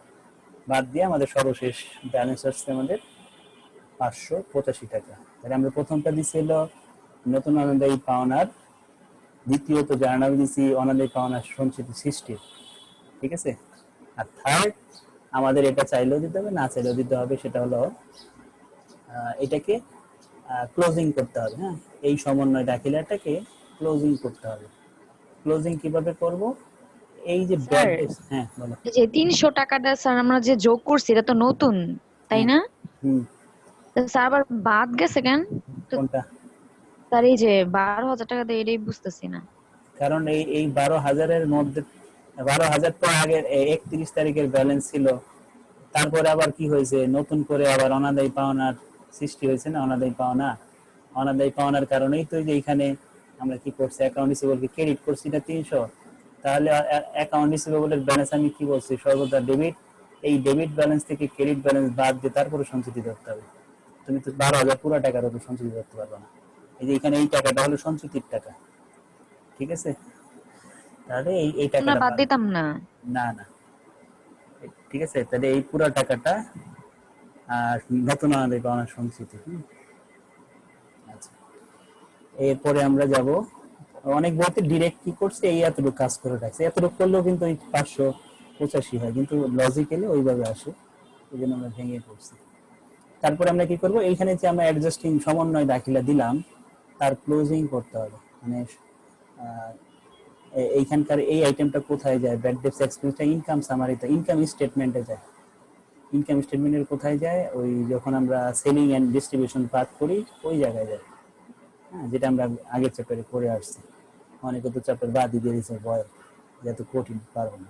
বাদ দিয়ে আমাদের সর্বশেষ ব্যালেন্স আসছে আমাদের 585 টাকা। তাহলে আমরা প্রথমটা দিচ্ছি হলো নতুন অনাদায়ী পাওনার, দ্বিতীয়ত জার্নাল দিচ্ছি অনাদায়ী পাওনার সঞ্চিতি সৃষ্টি, ঠিক আছে। আর থার্ড আমাদের এটা চাইলেও দিতে হবে, না চাইলেও দিতে হবে, সেটা হলো এটাকে ক্লোজিং করতে হবে। হ্যাঁ, এই সমন্বয় দাখিলাটাকে ক্লোজিং করতে হবে। ক্লোজিং কিভাবে করব? এই যে ব্যাড স্যার, ডেটস, হ্যাঁ বলো। এই যে 300 টাকাটা স্যার আমরা যে যোগ করছি এটা তো নতুন, তাই হ্যাঁ। না? হুম। তো স্যার আবার বাদ গেছে কেন? তো কোনটা? স্যার এই যে 12,000 টাকা দিয়ে এটাই বুঝতেছি না। কারণ এই 12,000-এর মধ্যে 12,000 তো আগের 31 তারিখের ব্যালেন্স ছিল। তারপরে আবার কি হয়েছে, নতুন করে আবার অনাদায়ী পাওনার সৃষ্টি হয়েছে না। অনাদায়ী পাওনার কারণেই তো যে এখানে আমরা কি করছি, অ্যাকাউন্ট রিসিভেবলকে ক্রেডিট করছি না 300। তাহলে অ্যাকাউন্ট রিসিভেবলের ব্যালেন্স আমি কি বলছি, সর্বদা ডেবিট। এই ডেবিট ব্যালেন্স থেকে ক্রেডিট ব্যালেন্স বাদ দিয়ে তারপরে সঞ্চিতি ধরতে হবে। তুমি তো 12,000 পুরো টাকার উপর সঞ্চিতি ধরতে পারবে না। এই যে এখানে এই টাকাটা হলো সঞ্চিতির টাকা, ঠিক আছে? তাহলে এই আমরা টাকাটা বাদ বাদ। দিতাম না। না না, ঠিক আছে, তাহলে এই পুরো টাকাটা আর নতুন অনাদায়ী পাওনার সঞ্চিতি। আচ্ছা, এরপরে আমরা যাব, অনেক বইতে ডিরেক্ট কি করছে, এই এতটুকু কাজ করে রাখছে। এতটুকু করলেও কিন্তু এই 585 হয়, কিন্তু লজিক্যালি ওইভাবে আসে, এই জন্য আমরা ভেঙে পড়ছি। তারপরে আমরা কি করব, এইখানে যে আমরা অ্যাডজাস্টিং সমন্বয় দাখিলা দিলাম তার ক্লোজিং করতে হবে। মানে এইখানকার এই আইটেমটা কোথায় যায়, ব্যাড ডেটস এক্সপেন্সটা ইনকাম সামারিতে, ইনকাম স্টেটমেন্টে যায়। ইনকাম স্টেটমেন্টের কোথায় যায়, ওই যখন আমরা সেলিং এন্ড ডিস্ট্রিবিউশন পার্ট করি ওই জায়গায় যায়। হ্যাঁ, যেটা আমরা আগের চ্যাপ্টারে করে আসছি। অনেকে তো চ্যাপ্টার বাদ দিয়ে দিয়েছে ভয়, যেহেতু কঠিন পারবো না।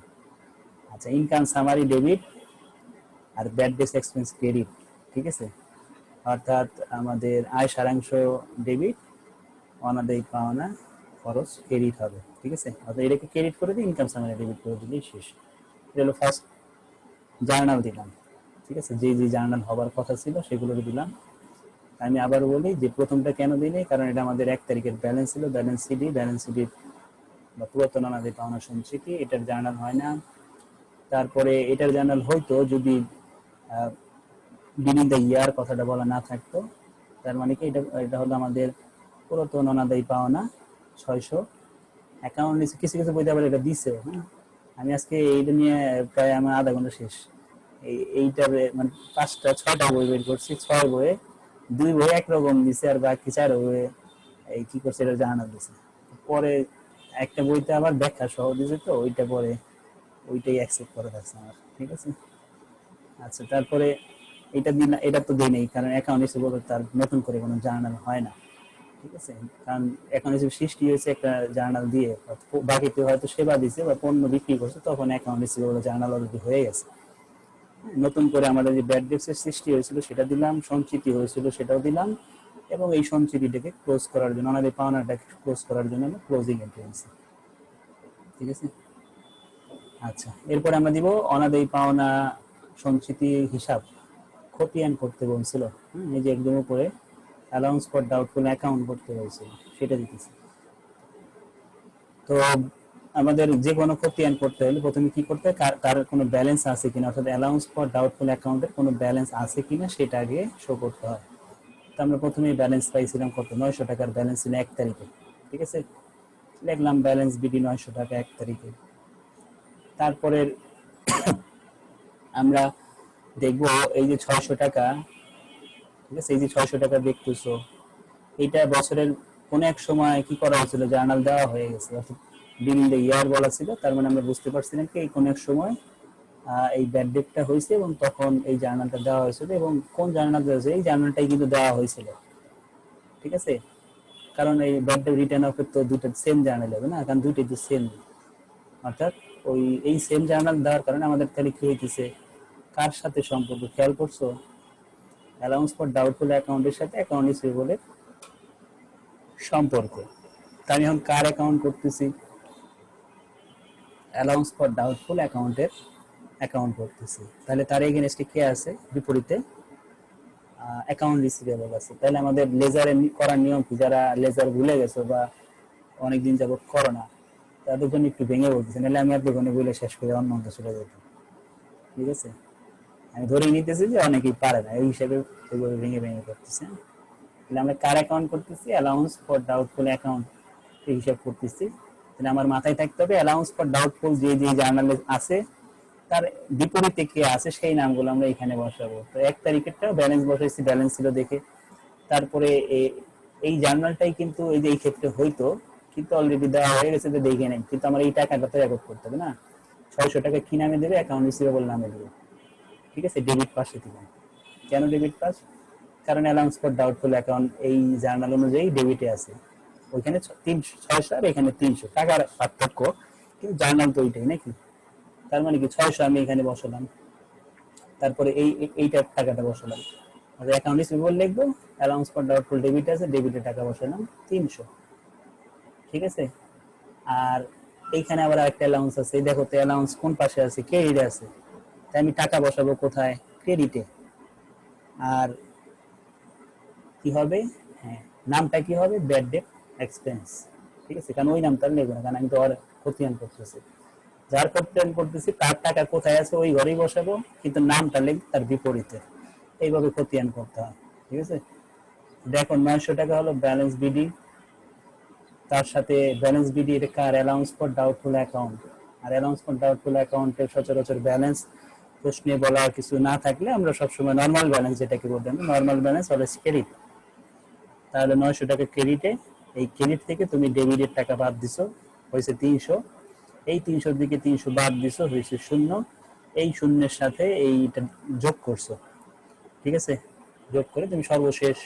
আচ্ছা, ইনকাম সামারি ডেবিট আর ব্যাড ডেটস এক্সপেন্স ক্রেডিট, ঠিক আছে? অর্থাৎ আমাদের আয় সারাংশ ডেবিট, অনাদায়ী পাওনা খরচ ক্রেডিট হবে, ঠিক আছে? অর্থাৎ এটাকে ক্রেডিট করে দিয়ে ইনকাম সামারি ডেবিট করে দিলেই শেষ। এটা হলো ফার্স্ট জার্নাল দিলাম, ঠিক আছে? যে যে জার্নাল হবার কথা ছিল সেগুলো দিলাম। আমি আবার বলি যে প্রথমটা কেন দিলে, কারণ এটা আমাদের 1 তারিখের ব্যালেন্স ছিল, ব্যালেন্স সিডি বা পুরাতন অনাদায়ী পাওনা সঞ্চিতি, এটার জার্নাল হয় না। তারপরে এটার জার্নাল হয়তো যদি বিডিং দ্য ইয়ার কথাটা বলা না থাকতো, তার মানে কি এটা এটা হলো আমাদের পুরাতন অনাদায়ী পাওনা 600 অ্যাকাউন্ট। কিছু কিছু বইতে আবার এটা দিছে। হ্যাঁ, আমি আজকে এইটা নিয়ে প্রায় আমার আধা ঘন্টা শেষ। এইটার মানে 6টা বই বের করছি, 6 বইয়ে 2 বই একরকম দিছে আর বাকি 4 বইয়ে এই কি করছে এটা জানানো দিছে। পরে একটা বইতে আবার ব্যাখ্যা সহ দিছে, তো ওইটা পরে ওইটাই অ্যাকসেপ্ট করে রাখছে আমার, ঠিক আছে? আচ্ছা, তারপরে এটা দিন, এটা তো দেই নেই, কারণ অ্যাকাউন্ট হিসেবে তার নতুন করে কোনো জার্নাল হয় না, ঠিক আছে? কারণ অ্যাকাউন্ট হিসেবে সৃষ্টি হয়েছে একটা জার্নাল দিয়ে, বাকিতে হয়তো সেবা দিছে বা পণ্য বিক্রি করছে, তখন অ্যাকাউন্ট হিসেবে জার্নাল অলরেডি হয়ে গেছে। নতুন করে আমাদের যে ব্যাড ডেটসের সৃষ্টি হয়েছিল সেটা দিলাম, সঞ্চিতি হয়েছিল সেটাও দিলাম, এবং এই সঞ্চিতিটাকে ক্লোজ করার জন্য, আমাদের পাওনাটাকে ক্লোজ করার জন্য আমরা ক্লোজিং এন্ট্রি দিয়েছি, ঠিক আছে? আচ্ছা, এরপরে আমরা দিব অনাদায়ী পাওনা সঞ্চিতি হিসাব খতিয়ান করতে বলছিল। এই যে একদম উপরে অ্যালাউন্স ফর ডাউটফুল অ্যাকাউন্ট করতে বলছিল, সেটা দিতেছি। তো আমাদের যে কোনো খতিয়ান করতে হলে প্রথমে কি করতে হয়, কার কোনো ব্যালেন্স আছে কিনা, অর্থাৎ অ্যালাউন্স ফর ডাউটফুল অ্যাকাউন্টের কোনো ব্যালেন্স আছে কিনা সেটা আগে শো করতে হয়। তো আমরা প্রথমেই ব্যালেন্স পাইছিলাম কত, 900 টাকার ব্যালেন্স ছিল 1 তারিখে, ঠিক আছে? লিখলাম ব্যালেন্স বিডি 900 টাকা 1 তারিখে। তারপরে আমরা দেখবো এই যে 600 টাকা, ঠিক আছে? এই যে 600 টাকা দেখতেছো, এইটা বছরের কোন এক সময় কি করা হয়েছিল, জার্নাল দেওয়া হয়ে গেছে, অর্থাৎ ডিউরিং দ্য ইয়ার বলা ছিল। তার মানে আমরা বুঝতে পারছিলাম কি এই কোন এক সময় এই ব্যাড ডেটটা হয়েছে এবং তখন এই জার্নালটা দেওয়া হয়েছিল, এবং কোন জার্নাল দেওয়া হয়েছে এই জার্নালটাই কিন্তু দেওয়া হয়েছিল, ঠিক আছে? কারণ এই ব্যাড ডেট রিটার্ন অফের তো দুটো সেম জার্নাল হবে না, কারণ দুটোই তো সেম। অর্থাৎ ওই এই সেম জার্নাল দেওয়ার কারণে আমাদের তাহলে কি হইতেছে, কার সাথে সম্পর্ক খেয়াল করছো? অ্যালাউন্স ফর ডাউটফুল অ্যাকাউন্টের সাথে অ্যাকাউন্ট রিসিভেবলের সম্পর্ক। তা আমি এখন কার অ্যাকাউন্ট করতেছি, অ্যালাউন্স ফর ডাউটফুল অ্যাকাউন্টের অ্যাকাউন্ট করতেছি, তাহলে তার এগেইনস্টে কে আছে, বিপরীতে অ্যাকাউন্ট রিসিভেবল আছে। তাহলে আমাদের লেজারে করার নিয়ম কি, যারা লেজার ভুলে গেছো বা অনেকদিন যাবত করো না তাদের জন্য একটু ভেঙে বলতেছি, নাহলে আমি আর দোকানে বলে শেষ করে অন্য অন্ত চলে যেতাম, ঠিক আছে? আমি ধরে নিতেছি যে অনেকেই পারে না, এই হিসাবে এগুলো ভেঙে ভেঙে করতেছে। তাহলে আমরা কার অ্যাকাউন্ট করতেছি, অ্যালাউন্স ফর ডাউটফুল অ্যাকাউন্ট হিসাব করতেছি। তাহলে আমার মাথায় থাকতে হবে অ্যালাউন্স ফর ডাউটফুল যে যে জার্নালে আছে তার বিপরীতে কে আছে সেই নামগুলো আমরা এখানে বসাবো। তো 1 তারিখেরটা ব্যালেন্স বসাইছি, ব্যালেন্স ছিল দেখে। তারপরে এই জার্নালটাই কিন্তু এই যে এই ক্ষেত্রে হইতো, কিন্তু অলরেডি দেওয়া হয়ে গেছে, তো দেখে নেই, কিন্তু আমার এই টাকাটা তো রেকর্ড করতে হবে না। 600 টাকা কি নামে দেবে? অ্যাকাউন্ট রিসিভেবল নামে দেবে। ঠিক আছে, ডেবিট পাশে দিবেন। কেন ডেবিট পাস? কারণ অ্যালাউন্স ফর ডাউটফুল অ্যাকাউন্ট এই জার্নাল অনুযায়ী ডেবিটে আছে। ওইখানে 600 আর এখানে 300 টাকার পার্থক্য, কিন্তু জার্নাল তো ওইটাই নাকি। তার মানে কি 600 আমি এখানে বসালাম, তারপরে এইটার টাকাটা বসালাম, অ্যাকাউন্ট রিসিভেবল লিখবো, অ্যালাউন্স ফর ডাউটফুল ডেবিট আছে, ডেবিটের টাকা বসালাম 300। ঠিক আছে, আর এইখানে আবার একটা অ্যালাউন্স আছে, দেখো তো অ্যালাউন্স কোন পাশে আছে? ক্রেডিটে আছে, তাই আমি টাকা বসাবো কোথায়? ক্রেডিটে। আর কি হবে? হ্যাঁ, নামটা কি হবে? Bad debt expense. ঠিক আছে, কারণ ওই নামটা লিখবো না, কারণ আমি তো আর খতিয়ান করতেছি। যার খতিয়ান করতেছি তার টাকা কোথায় আছে ওই ঘরেই বসাবো, কিন্তু নামটা লিখবো তার বিপরীতে। এইভাবে খতিয়ান করতে হয়। ঠিক আছে, দেখো 900 টাকা হলো ব্যালেন্স বিডি, তার সাথে ব্যালেন্স বিডি এটা কার? Allowance for doubtful account. আর অ্যালাউন্স ফর ডাউটফুল অ্যাকাউন্টের সচরাচর ব্যালেন্স প্রশ্নে বলা কিছু না থাকলে আমরা সবসময় নর্মাল ব্যালেন্স যেটাকে বলতাম, নর্মাল ব্যালেন্স অলওয়েজ ক্রেডিট। তাহলে 900 টাকা ক্রেডিটে, এই ক্রেডিট থেকে তুমি ডেবিটের টাকা বাদ দিছো, হয়েছে 300। এই 300 দিকে 300 বাদ দিছো, হয়েছে 0। এই শূন্যের সাথে এইটা যোগ করছো। ঠিক আছে, যোগ করে তুমি সর্বশেষ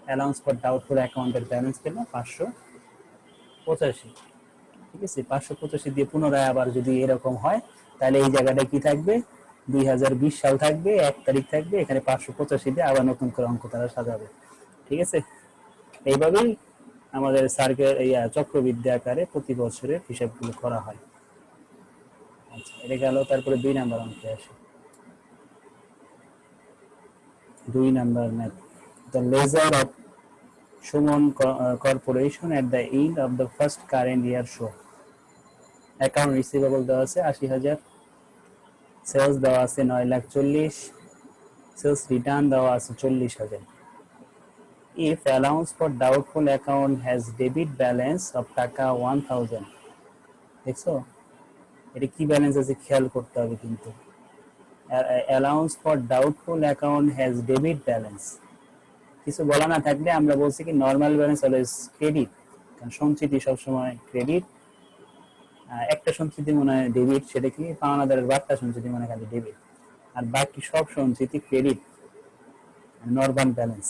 অ্যালাউন্স ফর ডাউটফুল অ্যাকাউন্টের ব্যালেন্স পেলো 585। ঠিক আছে, 585 দিয়ে পুনরায় আবার যদি এরকম হয়, তাহলে এই জায়গাটা কি থাকবে? 2020 সাল থাকবে, 1 তারিখ থাকবে, এখানে 585 দিয়ে আবার নতুন করে অঙ্ক তারা সাজাবে। ঠিক আছে, এইভাবেই আমাদের সার্কেল চক্রবৃদ্ধি আকারে প্রতি বছরের হিসাবগুলো করা হয়। আচ্ছা, এটা গেল। তারপরে 2 নাম্বার অঙ্কে আসে। 2 number math. The ledger of Suman corporation at the end of the first current year show. Account receivable দেওয়া আছে 80,000, সেলস দেওয়া আছে 9,40,000, সেলস রিটার্ন দেওয়া আছে 40,000। If allowance for doubtful account has debit balance of টাকা 1,000, দেখছো এটা কি ব্যালেন্স আছে খেয়াল করতে হবে কিন্তু। Allowance for doubtful account has debit balance, কিছু বলা না থাকলে আমরা বলছি কি নর্মাল ব্যালেন্স অলওয়েজ ক্রেডিট, কারণ সঞ্চিতি সবসময় ক্রেডিট। একটা সঞ্চিতি মনে হয় ডেবিট, সেটা কি পাওনাদারের বার্তা সঞ্চিতি মনে খালি ডেবিট, আর বাকি সব সঞ্চিতি ক্রেডিট, নর্মাল ব্যালেন্স।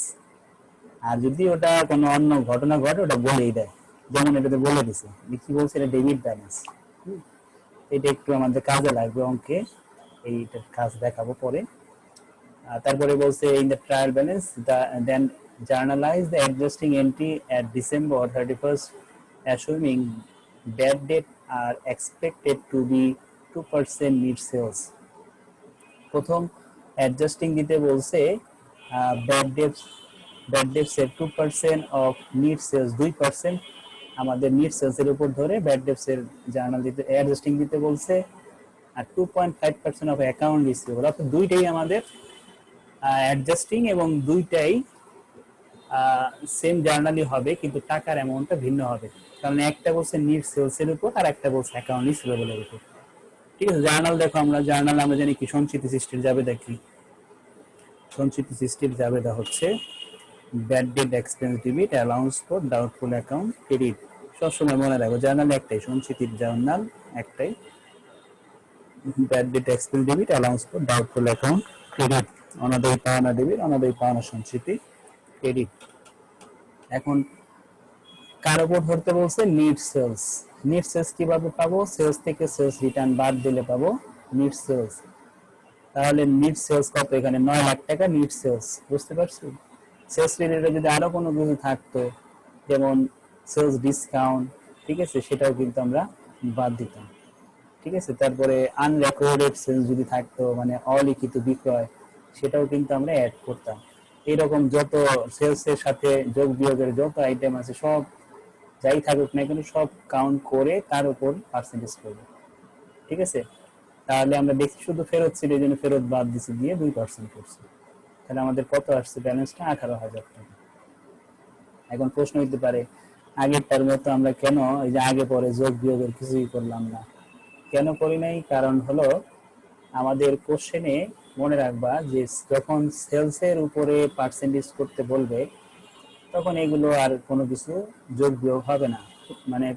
আর যদি ওটা কোনো অন্য ঘটনা ঘটে ওটা বলেই দেয়, যেমন এটাতে বলে দিছে কি বলছে, এটা ডেবিট ব্যালেন্স। এটা একটু আমাদের কাজে লাগবে অঙ্কে, এইটার কাজ দেখাবো পরে। তারপরে বলছে in the trial balance then journalize the adjusting entry at December 31st assuming bad debt are expected to be 2% mid sales. প্রথম অ্যাডজাস্টিং দিতে বলছে ব্যাড ডেটস এর 2% অফ নিট সেলস, 2% আমাদের নিট সেলস এর উপর ধরে ব্যাড ডেটস এর journal দিতে অ্যাডজাস্টিং দিতে বলছে। আর 2.5% অফ অ্যাকাউন্ট রিসিভেবল, অর্থাৎ দুইটাই আমাদের অ্যাডজাস্টিং এবং দুইটাই সেম জার্নালই হবে, কিন্তু টাকার অ্যামাউন্টটা ভিন্ন হবে, কারণ একটা বলছে নিট সেলস এর উপর আর একটা বলছে অ্যাকাউন্ট রিসিভেবল এর উপর। ঠিক আছে, জার্নাল দেখো, আমরা জার্নাল আমরা জানি কি সঞ্চিতি সৃষ্টির জাবেদা কি? সঞ্চিতি সৃষ্টির জাবেদা হচ্ছে bad debt expense debit allowance for doubtful account credit. সবসময় মনে রাখো জার্নাল একটাই, সঞ্চিতির জার্নাল একটাই, bad debt expense debit allowance for doubtful account credit, অনাদায়ী পাওনা ডেবিট, অনাদায়ী পাওনা সঞ্চিতি ক্রেডিট। এখন কার উপর ধরতে বলছে? NEET sales. নিট সেলস কিভাবে পাবো? সেলস থেকে সেলস রিটার্ন বাদ দিলে পাবো নিট সেলস। তাহলে নিট সেলস কত? এখানে 9 লাখ টাকা নিট সেলস, বুঝতে পারছি। সেলস রিলেটেড যদি আরো কোনো কিছু থাকতো, যেমন সেলস ডিসকাউন্ট, ঠিক আছে, সেটাও কিন্তু আমরা বাদ দিতাম। ঠিক আছে, তারপরে আনরেকর্ডেড সেলস যদি থাকতো, মানে অলিখিত বিক্রয়, সেটাও কিন্তু আমরা অ্যাড করতাম। এরকম যত সেলস এর সাথে যোগ বিয়োগের যত আইটেম আছে সব যাই থাকুক না কেন সব কাউন্ট করে তার উপর পার্সেন্টেজ করবো। ঠিক আছে, তাহলে আমরা দেখি শুধু ফেরত ছিল, এই জন্য ফেরত বাদ দিছি, দিয়ে 2% করছি। তাহলে আমাদের কত আসছে ব্যালেন্সটা? 18,000 টাকা। এখন প্রশ্ন হইতে পারে আগেরটার মতো আমরা কেন এই যে আগে পরে যোগ বিয়োগের কিছুই করলাম না? কেন করি নাই? কারণ হলো আমাদের কোশ্চেনে মনে রাখবা যে যখন সেলসের উপরে পার্সেন্টেজ করতে বলবে তখন এগুলো আর কোনো কিছু যোগ বিয়োগ হবে না। মানে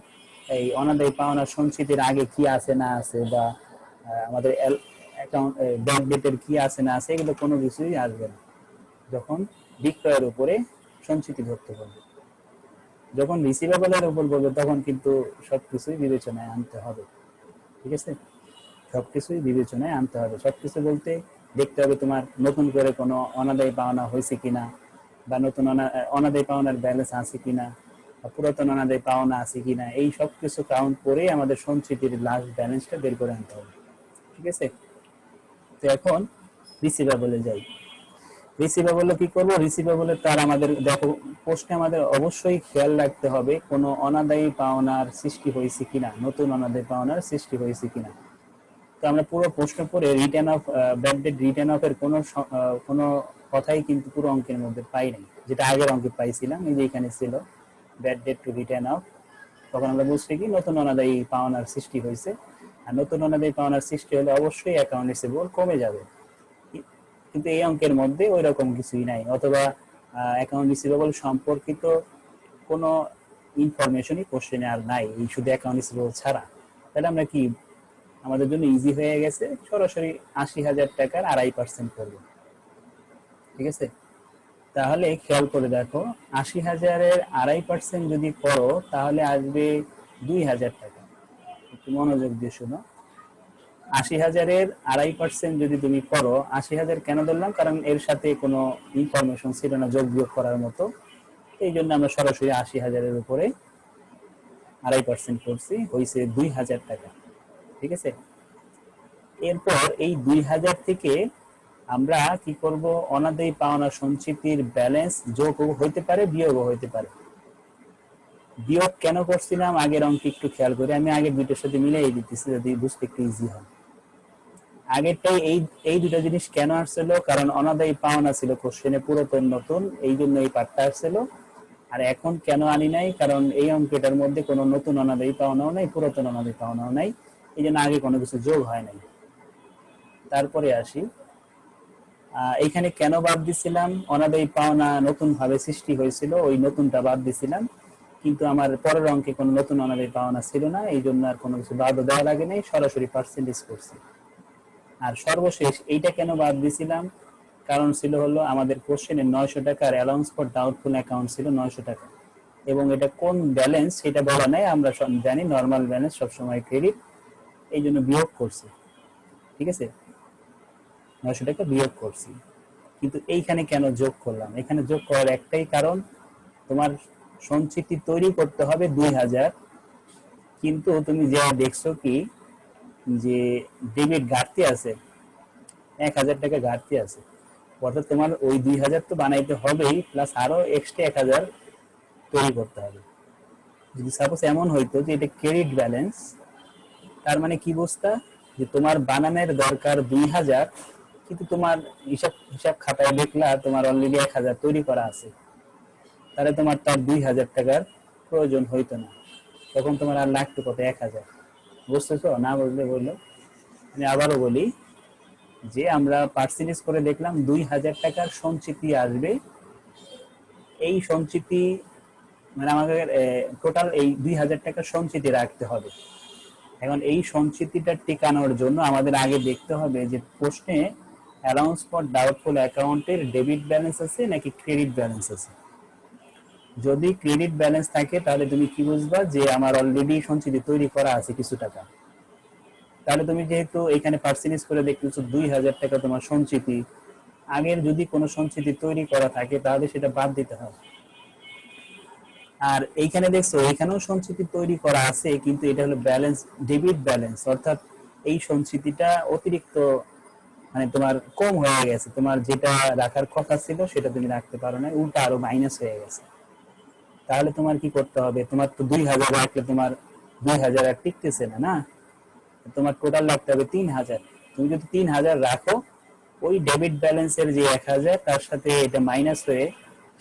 এই অনাদায়ী পাওনা সঞ্চিতির আগে কি আছে না আছে বা আমাদের অ্যাকাউন্ট ব্যাংক ডেটের কি আছে না আছে এগুলো কোনো কিছুই আসবে না যখন বিক্রয়ের উপরে সঞ্চিতি ধরতে বলবে। যখন রিসিভেবলের উপর বলবে তখন কিন্তু সবকিছুই বিবেচনায় আনতে হবে। ঠিক আছে, সবকিছুই বিবেচনায় আনতে হবে। সবকিছু বলতে দেখতে হবে তোমার নতুন করে কোনো অনাদায়ী পাওনা হয়েছে কিনা, বা নতুন অনাদায়ী পাওনার ব্যালেন্স আছে কিনা, বা পুরাতন অনাদায়ী পাওনা আছে কিনা, এই সব কিছু কাউন্ট করে আমাদের সঞ্চিতির লাস্ট ব্যালেন্সটা বের করে আনতে হবে। ঠিক আছে, তো এখন রিসিভেবলে যাই। রিসিভেবলে কি করবো? রিসিভেবলে তার আমাদের দেখো প্রশ্নে আমাদের অবশ্যই খেয়াল রাখতে হবে কোনো অনাদায়ী পাওনার সৃষ্টি হয়েছে কিনা, নতুন অনাদায়ী পাওনার সৃষ্টি হয়েছে কিনা। তো আমরা পুরো প্রশ্ন পড়ে return of bad date return of এর কোনো কথাই কিন্তু পুরো অঙ্কের মধ্যে পাই নাই, যেটা আগের অঙ্কে পাইছিলাম। এই যে এখানে ছিল bad debt to return of, তখন আমরা বুঝছি কি নতুন অনাদায়ী পাওনার সৃষ্টি হয়েছে। আর নতুন অনাদায়ী পাওনার সৃষ্টি হলে অবশ্যই অ্যাকাউন্ট রিসিভেবল কমে যাবে, কিন্তু এই অঙ্কের মধ্যে ওই রকম কিছুই নাই, অথবা অ্যাকাউন্ট রিসিভেবল সম্পর্কিত কোনো ইনফরমেশনই কোশ্চেনে আর নাই, এই শুধু অ্যাকাউন্ট রিসিভেবল ছাড়া। তাহলে আমরা কি, আমাদের জন্য ইজি হয়ে গেছে, সরাসরি ৮০,০০০ টাকার ২.৫% করবো। ঠিক আছে, তাহলে খেয়াল করে দেখো ৮০,০০০-এর ২.৫% যদি করো তাহলে আসবে ২,০০০ টাকা। একটু মনোযোগ দিয়ে শোনো, ৮০,০০০-এর ২.৫% যদি তুমি করো, ৮০,০০০ কেন ধরলাম, কারণ এর সাথে কোনো ইনফরমেশন ছিল না যোগ বিয়োগ করার মতো, এই জন্য আমরা সরাসরি ৮০,০০০-এর উপরে ২.৫% করছি, হয়েছে ২,০০০ টাকা। ঠিক আছে, এরপর এই ২,০০০ থেকে আমরা কি করব, অনাদায়ী পাওনা সঞ্চিতির ব্যালেন্স যোগ হইতে পারে বিয়োগ হইতে পারে। বিয়োগ কেন করছিলাম আগের অঙ্কে একটু খেয়াল করে, আমি আগের দুইটার সাথে মিলাই দিতেছি যদি বুঝতে একটু ইজি হয়। আগেরটাই এই দুটো জিনিস কেন আসছিল, কারণ অনাদায়ী পাওনা ছিল কোশ্চেনে পুরাতন নতুন, এই জন্য এই পার্টটা আসছিল। আর এখন কেন আনি নাই, কারণ এই অঙ্কটার মধ্যে কোনো নতুন অনাদায়ী পাওনাও নাই, পুরাতন অনাদায়ী পাওনাও নাই, এই জন্য আগে কোনো কিছু যোগ হয় নাই। তারপরে আসি, এইখানে কেন বাদ দিছিলাম, অনাদায়ী পাওনা নতুন ভাবে সৃষ্টি হয়েছিল, ওই নতুনটা বাদ দিছিলাম, কিন্তু আমার পরের অঙ্কে কোনো নতুন অনাদায়ী পাওনা ছিল না, এই জন্য আর কোনো কিছু বাদও দেওয়া লাগে নাই, সরাসরি পার্সেন্টেজ করছি। আর সর্বশেষ এইটা কেন বাদ দিছিলাম, কারণ ছিল হলো আমাদের কোশ্চেনে ৯০০ টাকার অ্যালাউন্স ফর ডাউটফুল অ্যাকাউন্ট ছিল ৯০০ টাকা, এবং এটা কোন ব্যালেন্স সেটা বলা নাই, আমরা জানি নর্মাল ব্যালেন্স সবসময় ক্রেডিট, এই জন্য বিয়োগ করছি। ঠিক আছে, ৯০০ টাকা বিয়োগ করছি। কিন্তু এইখানে কেন যোগ করলাম, এখানে যোগ করার একটাই কারণ, তোমার সঞ্চিতি তৈরি করতে হবে ২,০০০, কিন্তু তুমি যা দেখছো কি যে ডেবিট ঘাটতি আছে, ১,০০০ টাকা ঘাটতি আছে, অর্থাৎ তোমার ওই ২,০০০ তো বানাইতে হবেই, প্লাস আরো এক্সট্রা ১,০০০ তৈরি করতে হবে। যদি সাপোজ এমন হইতো যে এটা ক্রেডিট ব্যালেন্স, তার মানে কি বুঝতা, যে তোমার বানানোর দরকার ২,০০০, কিন্তু তোমার হিসাব খাতায় দেখলা তোমার অলরেডি ১,০০০ তৈরি করা আছে, তাহলে তোমার তার ২,০০০ টাকার প্রয়োজন হইতো না, তখন তোমার আর লাগতো কত, ১,০০০। বুঝতেছো? না বুঝলে বললো, আমি আবারও বলি যে আমরা পার্সেন্টেজ করে দেখলাম ২,০০০ টাকার সঞ্চিতি আসবে, এই সঞ্চিতি মানে আমাদের টোটাল এই ২,০০০ টাকার সঞ্চিতি রাখতে হবে। এখন এই সঞ্চিতিটা টিকানোর জন্য আমাদের আগে দেখতে হবে যে প্রশ্নে অ্যালাউন্স ফর ডাউটফুল অ্যাকাউন্টের ডেবিট ব্যালেন্স আছে নাকি ক্রেডিট ব্যালেন্স আছে। যদি ক্রেডিট ব্যালেন্স থাকে তাহলে তুমি কি বুঝবা, যে আমার অলরেডি সঞ্চিতি তৈরি করা আছে কিছু টাকা, তাহলে তুমি যেহেতু এখানে পার্সেন্টেজ করে দেখতেছো ২,০০০ টাকা তোমার সঞ্চিতি, আগের যদি কোনো সঞ্চিতি তৈরি করা থাকে তাহলে সেটা বাদ দিতে হবে। আর এইখানে দেখছো এখানেও সঞ্চিতি তৈরি করা আছে, কিন্তু এটা হলো ব্যালেন্স, ডেবিট ব্যালেন্স, অর্থাৎ এই সঞ্চিতিটা অতিরিক্ত মানে তোমার কম হয়ে গেছে, তোমার যেটা রাখার কথা ছিল সেটা তুমি রাখতে পারো না, উল্টা আরো মাইনাস হয়ে গেছে। তাহলে তোমার কি করতে হবে, তোমার তো ২,০০০ রাখলে তোমার ২,০০০ আর টিকতেছে না, না, তোমার টোটাল রাখতে হবে ৩,০০০। তুমি যদি ৩,০০০ রাখো, ওই ডেবিট ব্যালেন্সের যে ১,০০০ তার সাথে এটা মাইনাস হয়ে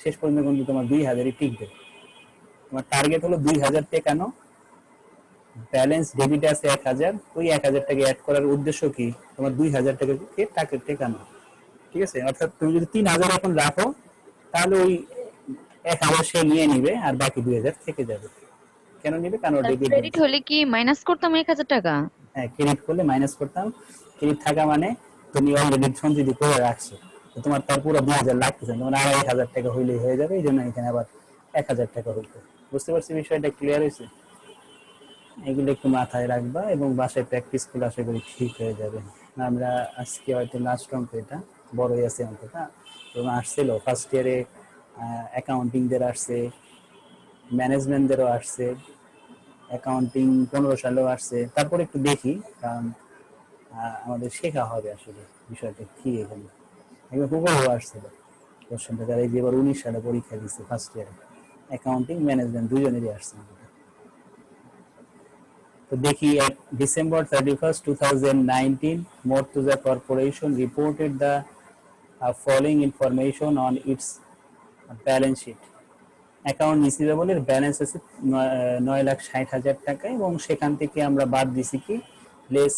শেষ পর্যন্ত কিন্তু তোমার ২,০০০ই টিকবে। তোমার টার্গেট হলো ২,০০০ টেকানো, ব্যালেন্স ডেবিট আছে 1000, ওই 1000 টাকা অ্যাড করার উদ্দেশ্য কি, তোমার 2000 টাকাকে টাকা টেকানো। ঠিক আছে, অর্থাৎ তুমি যদি 3000 এখন রাখো তাহলে ওই 1000 সে নিয়ে নিবে আর বাকি 2000 থেকে যাবে। কেন নিবে, কারণ ডেবিট ক্রেডিট বলছে। হলে কি মাইনাস করতাম 1,000 টাকা? হ্যাঁ, ক্রেডিট করলে মাইনাস করতাম। ক্রেডিট থাকা মানে তুমি অলরেডি সঞ্চিত করে রাখছো, তো তোমার তার পুরো 2000 লাগতেছে না, তোমার 2500 টাকা হইলেই হয়ে যাবে। এই জন্য এখানে আবার 1000 টাকা হইতো। বুঝতে পারছি বিষয়টা, ক্লিয়ার হয়েছে? এগুলো একটু মাথায় রাখবা এবং বাসায় প্র্যাকটিস করলে আশা করি ঠিক হয়ে যাবে। আমরা আজকে হয়তো লাস্ট অঙ্ক, এটা বড়ই আছে অঙ্কটা, এবং আসছিল ফার্স্ট ইয়ারে অ্যাকাউন্টিংদের আসছে, ম্যানেজমেন্টদেরও আসছে, অ্যাকাউন্টিং 15 সালেও আসছে। তারপরে একটু দেখি, কারণ আমাদের শেখা হবে আসলে বিষয়টা কি। এখানে একবার হুবহু আসছিল কোশ্চেনটা, যারা এই যে এবার 19 সালে পরীক্ষা দিচ্ছে ফার্স্ট ইয়ারে, অ্যাকাউন্টিং ম্যানেজমেন্ট দুজনেরই আসছে। তো দেখি, at December 31st, 2019, Mortuza Corporation reported the following information on its balance sheet. Account receivable এর ব্যালেন্স আছে 9,60,000 টাকা, এবং সেখান থেকে আমরা বাদ দিছি কি, less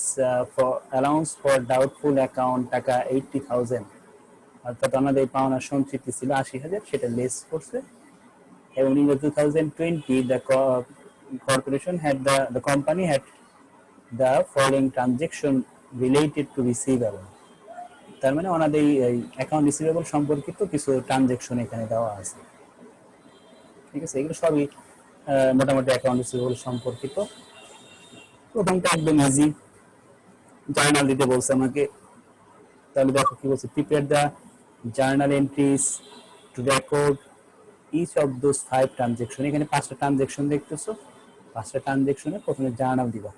for allowance for doubtful account টাকা 80,000, অর্থাৎ আমাদের পাওনা সঞ্চিতি ছিল 80,000, সেটা লেস করছে। এবং in the 2020 the corporation had the company had the following transaction related to receivable. তার মানে ওনাদের এই অ্যাকাউন্ট রিসিভেবল সম্পর্কিত কিছু ট্রানজেকশন এখানে দেওয়া আছে। ঠিক আছে, এগুলো সবই মোটামুটি অ্যাকাউন্ট রিসিভেবল সম্পর্কিত। প্রথমটা একদম ইজি, জার্নাল দিতে বলছে আমাকে। তাহলে দেখো কি বলছে, prepare the journal entries to record each of those 5 transaction. এখানে 5টা ট্রানজেকশন দেখতেছো, 5টা ট্রানজেকশনে প্রথমে জার্নাল দিবা।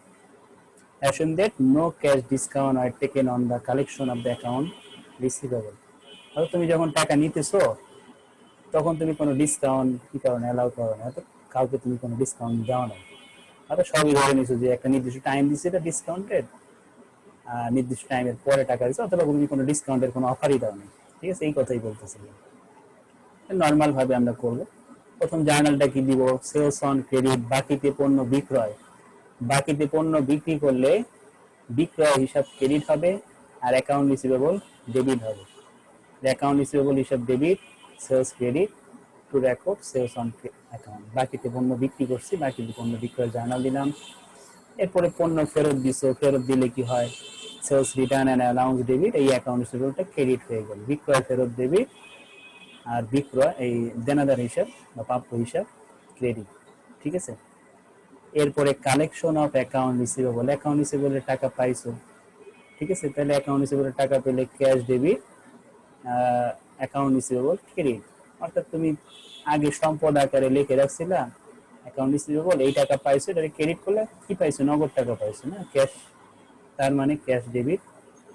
Assume that no cash discount are taken on the collection of the account receivable. অর্থাৎ তুমি যখন টাকা নিতেছো তখন তুমি কোনো ডিসকাউন্ট কি করো না, অ্যালাউ করো না, অর্থাৎ কাউকে তুমি কোনো ডিসকাউন্ট দাও না। অর্থাৎ সবই ধরে নিছো যে একটা নির্দিষ্ট টাইম দিচ্ছে, এটা ডিসকাউন্টেড, নির্দিষ্ট টাইমের পরে টাকা দিচ্ছে, অথবা তুমি কোনো ডিসকাউন্টের কোনো অফারই দাও না। ঠিক আছে, এই কথাই বলতেছিলাম। নর্মাল ভাবে আমরা করবো। প্রথম জার্নালটা কি দিব, সেলস অন ক্রেডিট, বাকিতে পণ্য বিক্রয়। বাকিতে পণ্য বিক্রি করলে বিক্রয় হিসাব ক্রেডিট হবে আর অ্যাকাউন্ট রিসিভেবল ডেবিট হবে। অ্যাকাউন্ট রিসিভেবল হিসাব debit, sales credit, to record sales on account. বাকিতে পণ্য বিক্রি করছি, বাকিতে পণ্য বিক্রয় জার্নাল দিলাম। এরপরে পণ্য ফেরত দিছো, ফেরত দিলে কি হয়, sales return and allowance debit, এই অ্যাকাউন্ট রিসিভেবলটা ক্রেডিট হয়ে গেল। বিক্রয় ফেরত ডেবিট, আর বিক্রয় এই দেনাদার হিসাব বা প্রাপ্য হিসাব ক্রেডিট। ঠিক আছে, এরপরে collection of account receivable, account রিসিভেবলের টাকা পাইছো। ঠিক আছে, তাহলে অ্যাকাউন্ট রিসিভেবলের টাকা পেলে cash debit, account receivable credit. অর্থাৎ তুমি আগে সম্পদ আকারে লিখে রাখছিলা অ্যাকাউন্ট রিসিভেবল, এই টাকা পাইছো, এটা ক্রেডিট করলে কি পাইছো, নগদ টাকা পাইছো না, ক্যাশ। তার মানে cash debit,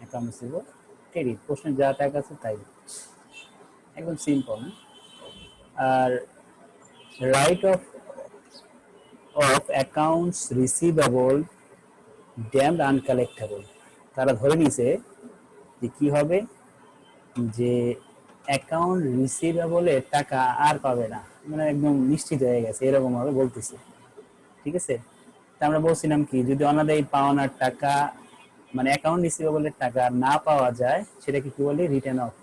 account receivable credit. প্রশ্নে যা টাকা আছে তাই, একদম সিম্পল। আর write off accounts receivable deemed uncollectable, তারা ধরে নিছে যে কি হবে, যে অ্যাকাউন্ট রিসিভেবলের টাকা আর পাবে না, মানে একদম নিশ্চিত হয়ে গেছে, এরকম ভাবে বলতেছে। ঠিক আছে, তা আমরা বলছিলাম কি, যদি অনাদায়ী পাওনার টাকা মানে অ্যাকাউন্ট রিসিভেবলের টাকা না পাওয়া যায়, সেটাকে কি বলি, রিটার্ন অফ,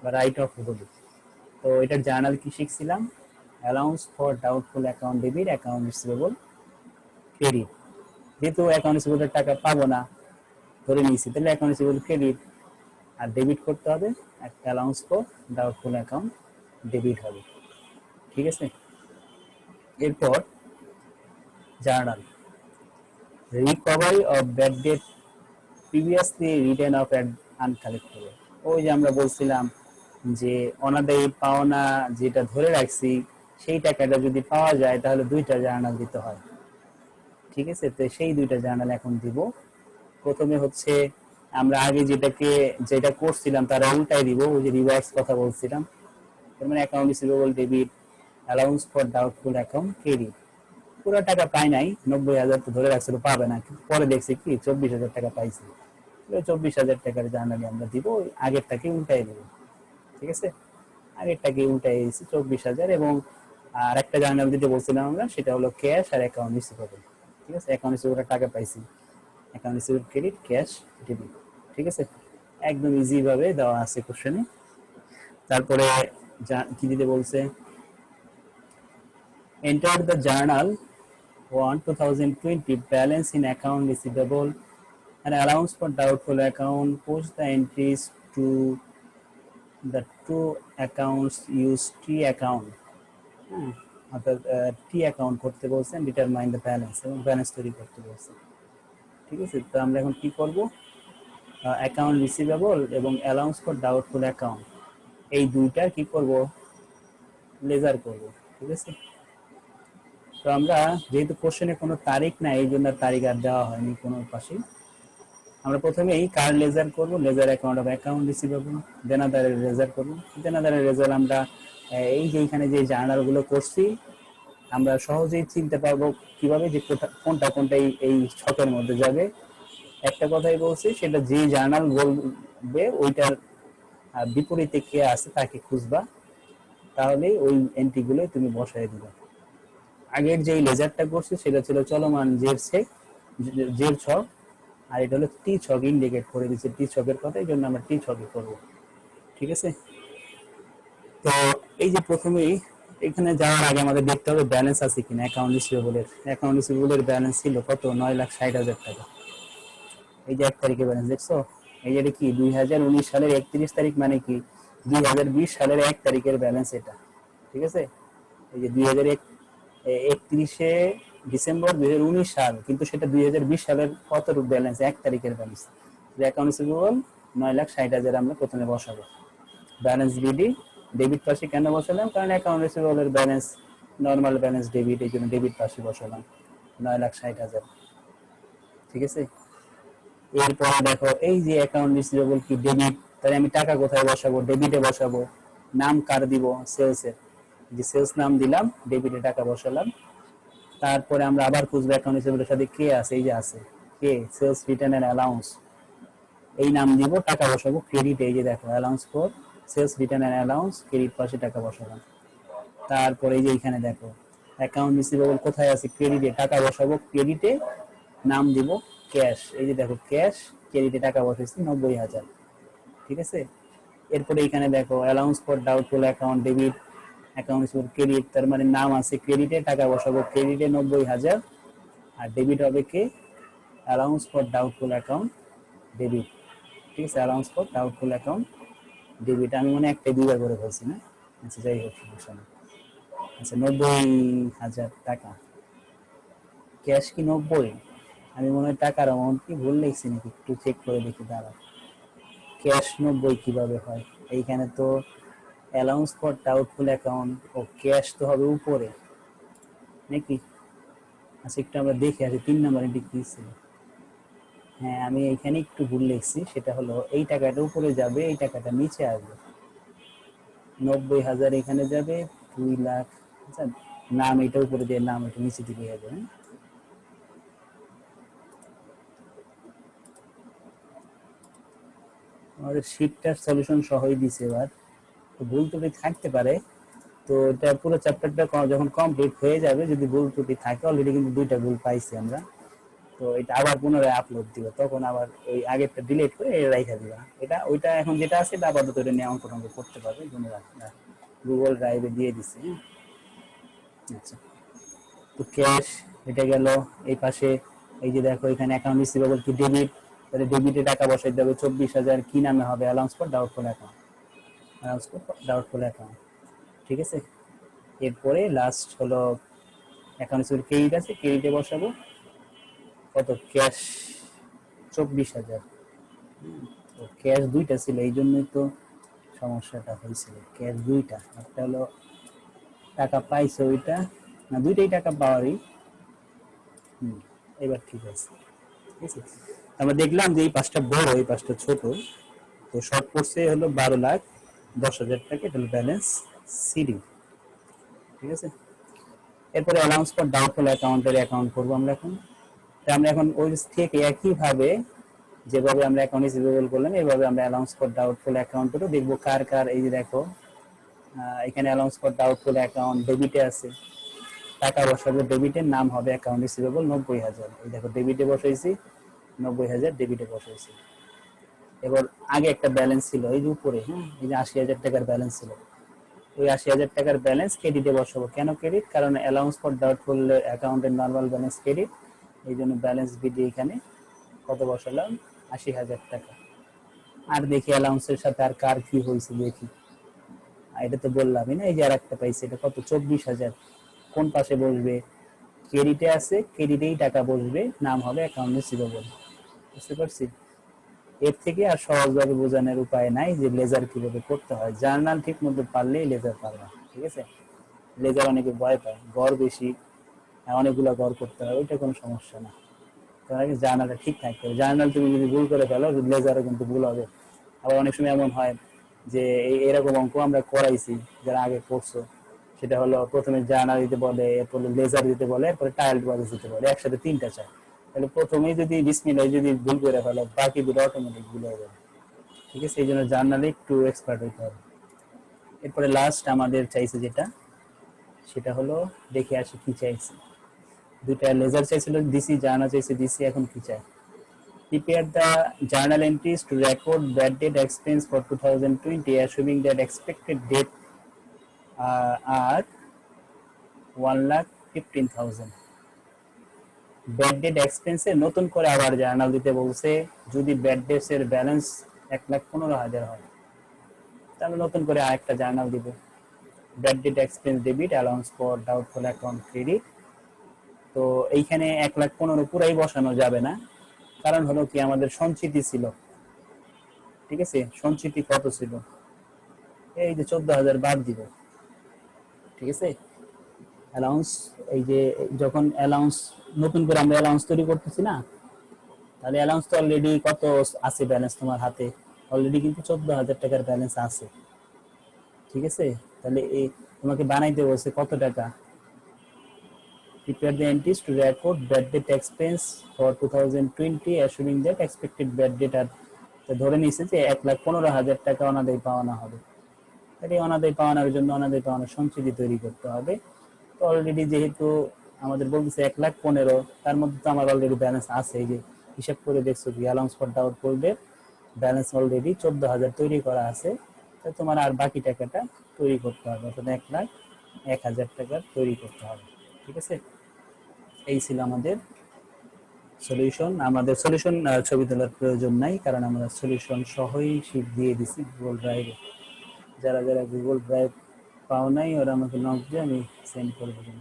বা রাইট অফ বলি। তো এটার জার্নাল কি শিখছিলাম, allowance for doubtful account debit, account receivable credit. যেহেতু অ্যাকাউন্ট রিসিভেবলের টাকা পাবো না ধরে নিয়েছি, তাহলে অ্যাকাউন্ট রিসিভেবল ক্রেডিট, আর ডেবিট করতে হবে, allowance for doubtful account debit হবে। ঠিক আছে, এরপর journal, recovery of bad debt previously written off uncollectable. ওই যে আমরা বলছিলাম যে অনাদায়ী পাওনা যেটা ধরে রাখছি, সেই টাকাটা যদি পাওয়া যায় তাহলে 2টা জার্নাল দিতে হয়। ঠিক আছে, তো সেই 2টা জার্নাল এখন দিব। প্রথমে হচ্ছে আমরা আগে যেটা করছিলাম তারা উল্টাই দিব, ওই যে রিভার্স কথা বলছিলাম। তার মানে account receivable debit, allowance for doubtful account credit. পুরো টাকা পাই নাই, 90,000 তো ধরে রাখছিল পাবে না, কিন্তু পরে দেখছি কি 24,000 টাকা পাইছি। 24,000 টাকার জার্নালি আমরা দিব, আগেরটাকে উল্টাই দিব। ঠিক আছে, আগেরটাকে উল্টাই দিয়েছি 24,000। এবং আর একটা জার্নাল দিতে বলছিলাম আমরা, সেটা হলো ক্যাশ আর অ্যাকাউন্ট রিসিভেবল। ঠিক আছে, অ্যাকাউন্ট রিসিভেবল টাকা পাইছি, account receivable credit cash debit, ঠিক আছে, একদম ইজি ভাবে দেওয়া আছে কোশ্চেনে। তারপরে কি দিতে বলছে, enter the journal 1 2020 balance in account receivable and allowance for doubtful account, post the entries to the two accounts, use T account, অর্থাৎ টি অ্যাকাউন্ট করতে বলছেন, ডিটারমাইন দ্য ব্যালেন্স, এবং ব্যালেন্স তৈরি করতে বলছেন। ঠিক আছে, তো আমরা এখন কি করব, অ্যাকাউন্ট রিসিভেবল এবং অ্যালাউন্স ফর ডাউটফুল অ্যাকাউন্ট এই দুইটা কি করব, লেজার করব। ঠিক আছে, তো আমরা যেহেতু কোশ্চেনে কোনো তারিখ নাই, এই জন্য তারিখ আর দেওয়া হয়নি কোনো পাশে। আমরা প্রথমেই কার লেজার করব, ledger account of account receivable, দেনাদারের লেজার করব। দেনাদারের রেজাল্ট আমরা এই যে এখানে যে জার্নালগুলো করছি আমরা সহজেই চিনতে পারবো কিভাবে যে কোনটা কোনটা এই ছকের মধ্যে যাবে। একটা কথাই বলছি, সেটা যে জার্নাল বলবে ওইটার বিপরীতে কে আছে তাকে খুঁজবা, তাহলে ওই এন্ট্রিগুলো তুমি বসায় দিবে। আগের যে লেজারটা করছি সেটা ছিল চলমান জের ছক, আর এটা হলো টি ছক, ইন্ডিকেট করে দিচ্ছে টি ছকের কথা, এই জন্য আমরা টি ছকে করবো। ঠিক আছে, তো এই যে প্রথমেই এখানে যাওয়ার আগে আমাদের দেখতে হবে ব্যালেন্স আছে কিনা অ্যাকাউন্ট রিসিভেবলের। অ্যাকাউন্ট রিসিভেবলের ব্যালেন্স ছিল কত, 9,60,000 টাকা। এই যে 1 তারিখে ব্যালেন্স দেখছো, এই যে কি 2019 সালের 31 তারিখ, মানে কি 2020 সালের 1 তারিখের ব্যালেন্স এটা। ঠিক আছে, এই যে 31শে ডিসেম্বর 2019 সাল, কিন্তু সেটা 2020 সালের কত ব্যালেন্স, 1 তারিখের ব্যালেন্স। অ্যাকাউন্ট রিসিভেবল 9,60,000 আমরা প্রথমে বসাবো। ব্যালেন্স বিডি ডেবিট পাশে কেন বসালাম, কারণ অ্যাকাউন্ট রিসিভেবলের ব্যালেন্স নর্মাল ব্যালেন্স ডেবিট, এই জন্য ডেবিট পাশে বসালাম 9,60,000। ঠিক আছে, এরপরে দেখো এই যে অ্যাকাউন্ট রিসিভেবল কি ডেবিট, তাহলে আমি টাকা কোথায় বসাবো, ডেবিটে বসাবো। নাম কার দিব, সেলসের, যে সেলস নাম দিলাম, ডেবিটে টাকা বসালাম। তারপরে আমরা আবার খুঁজবো অ্যাকাউন্ট রিসিভেবলের সাথে কে আছে, এই যে আছে কে, সেলস রিটার্ন এন্ড অ্যালাউন্স, এই নাম দিব, টাকা বসাবো ক্রেডিটে, এই যে দেখো allowance for sales return and allowance, credit পাশে টাকা বসালাম। তারপরে এই যে এখানে দেখো অ্যাকাউন্ট রিসিভেবল কোথায় আছে, ক্রেডিটে, টাকা বসাবো ক্রেডিটে, নাম দিব ক্যাশ, এই যে দেখো ক্যাশ, ক্রেডিটে টাকা বসাইছি 90,000। ঠিক আছে, এরপরে এখানে দেখো allowance for doubtful account debit, account receivable credit, তার মানে নাম আছে ক্রেডিটে, টাকা বসাবো ক্রেডিটে 90,000, আর ডেবিট হবে কে, allowance for doubtful account debit. ঠিক আছে, allowance for doubtful account debit, আমি মনে একটা দুইবার করে বলছি না, আচ্ছা যাই হোক সমস্যা নেই। আচ্ছা 90,000 টাকা, ক্যাশ কি 90, আমি মনে হয় টাকার অ্যামাউন্ট কি ভুল লিখছি নাকি, একটু চেক করে দেখি দাঁড়া। ক্যাশ 90 কিভাবে হয়, এইখানে তো অ্যালাউন্স ফর ডাউটফুল অ্যাকাউন্ট, ও ক্যাশ তো হবে উপরে নাকি। আচ্ছা একটু আমরা দেখে আসি 3 নাম্বার এন্ট্রি কি ছিল। হ্যাঁ আমি এখানে একটু ভুল লিখছি, সেটা হলো এই টাকাটা উপরে যাবে, এই টাকাটা নিচে আসবে, 90,000 এখানে যাবে, 2 লাখ। আচ্ছা নাম এটা উপরে দিয়ে, নাম এটা নিচে দিকে যাবে। আমাদের শীটটার সলিউশন সহই দিছে, এবার তো ভুল ত্রুটি থাকতে পারে। তো এটা পুরো চ্যাপ্টারটা যখন কমপ্লিট হয়ে যাবে, যদি ভুল ত্রুটি থাকে, অলরেডি কিন্তু 2টা ভুল পাইছি আমরা, তো এটা আবার পুনরায় আপলোড দিব, তখন আবার ওই আগেরটা ডিলিট করে এটা রাইখা দিবা। এটা ওইটা এখন যেটা আছে এটা আপাতত এটা নিয়ে অঙ্ক টঙ্ক করতে পারবে, গুগল ড্রাইভে দিয়ে দিছি। আচ্ছা, তো ক্যাশ এটা গেল। এই পাশে এই যে দেখো এখানে অ্যাকাউন্ট রিসিভেবল কি ডেবিট, তাহলে ডেবিটে টাকা বসাইতে হবে 24,000, কি নামে হবে, allowance for doubtful account, allowance for doubtful account. ঠিক আছে, এরপরে লাস্ট হলো অ্যাকাউন্ট রিসিভেবল ক্রেডিট আছে, ক্রেডিটে বসাবো কত, ক্যাশ 24,000। তো ক্যাশ দুইটা ছিল, এই জন্যই তো সমস্যাটা হয়েছিল, ক্যাশ দুইটা, একটা হলো টাকা পাইছে ওইটা, না দুইটাই টাকা পাওয়ারই। এবার ঠিক আছে। ঠিক আছে, আমরা দেখলাম যে এই পাঁচটা বড়, এই পাঁচটা ছোট, তো শর্ট পড়ছে হলো 12,10,000 টাকা, এটা হলো ব্যালেন্স সিডি। ঠিক আছে, এরপরে অ্যালাউন্স ফর ডাউটফুল অ্যাকাউন্টের অ্যাকাউন্ট করবো আমরা এখন। আমরা এখন ওই থেকে একইভাবে যেভাবে আমরা অ্যাকাউন্ট রিসিভেবল করলাম, এইভাবে আমরা অ্যালাউন্স ফর ডাউটফুল অ্যাকাউন্টেরও দেখবো কার কার, এই যে দেখো এখানে অ্যালাউন্স ফর ডাউটফুল অ্যাকাউন্ট ডেবিটে আছে, টাকা বসাবো ডেবিটের, নাম হবে অ্যাকাউন্ট রিসিভেবল 90,000। এই দেখো ডেবিটে বসাইছি 90,000, ডেবিটে বসাইছি। এবার আগে একটা ব্যালেন্স ছিল এই যে উপরে, হ্যাঁ এই যে 80,000 টাকার ব্যালেন্স ছিল, ওই 80,000 টাকার ব্যালেন্স ক্রেডিটে বসাবো। কেন ক্রেডিট? কারণ অ্যালাউন্স ফর ডাউটফুল অ্যাকাউন্টের নর্মাল ব্যালেন্স ক্রেডিট, এই জন্য ব্যালেন্স বিডি এখানে কত বসালাম, 80,000 টাকা। আর দেখি অ্যালাউন্সের সাথে আর কার কি হয়েছে দেখি। এটা তো বললামই না, এই যে আর একটা পাইছি, এটা কত, 24,000। কোন পাশে বসবে? ক্রেডিটে আছে, ক্রেডিটেই টাকা বসবে, নাম হবে অ্যাকাউন্ট রিসিভেবল। বুঝতে পারছি? এর থেকে আর সহজভাবে বোঝানোর উপায় নাই যে লেজার কিভাবে করতে হয়। জার্নাল ঠিক মতো পারলেই লেজার পারবা, ঠিক আছে? লেজার অনেকে ভয় পায়, গড় বেশি, অনেকগুলো গড় করতে হয়, ওইটা কোনো সমস্যা না। তোমার আগে জার্নালটা ঠিক থাকতে হবে। জার্নাল তুমি যদি ভুল করে ফেলো, লেজারও কিন্তু ভুল হবে। আবার অনেক সময় এমন হয় যে এরকম অঙ্ক আমরা করাইছি যারা আগে করছো, সেটা হলো প্রথমে জার্নাল দিতে বলে, এরপর লেজার দিতে বলে, এরপরে টাইল বাজে দিতে বলে, একসাথে তিনটা চাই। তাহলে প্রথমেই যদি বিসমিল্লাহ যদি ভুল করে ফেলো, বাকি দুটো অটোমেটিক ভুল হয়ে যাবে। ঠিক আছে? এই জন্য জার্নালে একটু এক্সপার্ট হইতে হবে। এরপরে লাস্ট আমাদের চাইছে যেটা, সেটা হলো দেখে আসি কি চাইছে। দুইটা লেজার চাইছিল ডিসি, জার্নাল চাইছে ডিসি, এখন কি চাই? Prepare the journal entries to record bad debt expense for 2020, assuming that expected debt are 1,15,000. Bad debt এক্সপেন্সে নতুন করে আবার জার্নাল দিতে বলছে। যদি ব্যাড ডেটস এর ব্যালেন্স 1,15,000 হয়, তাহলে নতুন করে আরেকটা জার্নাল দিব। Bad debt expense debit, allowance for doubtful account credit. তো এইখানে 1,15,000 পুরাই বসানো যাবে না, কারণ হলো কি আমাদের সঞ্চিতি ছিল, ঠিক আছে? সঞ্চিতি কত ছিল? এই যে 14,000 বাদ দিব, ঠিক আছে? অ্যালাউন্স, এই যে যখন অ্যালাউন্স নতুন করে আমরা অ্যালাউন্স তৈরি করতেছি না, তাহলে অ্যালাউন্স তো অলরেডি কত আছে ব্যালেন্স তোমার হাতে? অলরেডি কিন্তু 14,000 টাকার ব্যালেন্স আছে, ঠিক আছে? তাহলে এই তোমাকে বানাইতে বলছে কত টাকা? Prepare the entries to record bad debt expense for 2020, assuming that expected bad debt are, তো ধরে নিয়েছে যে 1,15,000 টাকা অনাদায়ী পাওনা হবে। তাহলে অনাদায়ী পাওনার জন্য অনাদায়ী পাওনার সঞ্চিতি তৈরি করতে হবে। তো অলরেডি যেহেতু আমাদের বলতেছে 1,15,000, তার মধ্যে তো আমার অলরেডি ব্যালেন্স আছে। এই যে হিসাব করে দেখছো কি, অ্যালাউন্স ফর ডাউট করবে ব্যালেন্স অলরেডি 14,000 তৈরি করা আছে। তো তোমার আর বাকি টাকাটা তৈরি করতে হবে, অর্থাৎ 1,01,000 টাকা তৈরি করতে হবে, ঠিক আছে? এই ছিল আমাদের সলিউশন। আমাদের সলিউশন ছবি তোলার প্রয়োজন নাই, কারণ আমরা সলিউশন সহই শীট দিয়ে দিছি গুগল ড্রাইভে। যারা যারা গুগল ড্রাইভ পাও নাই, ওরা আমাকে নক দিয়ে আমি সেন্ড করে দেবেন।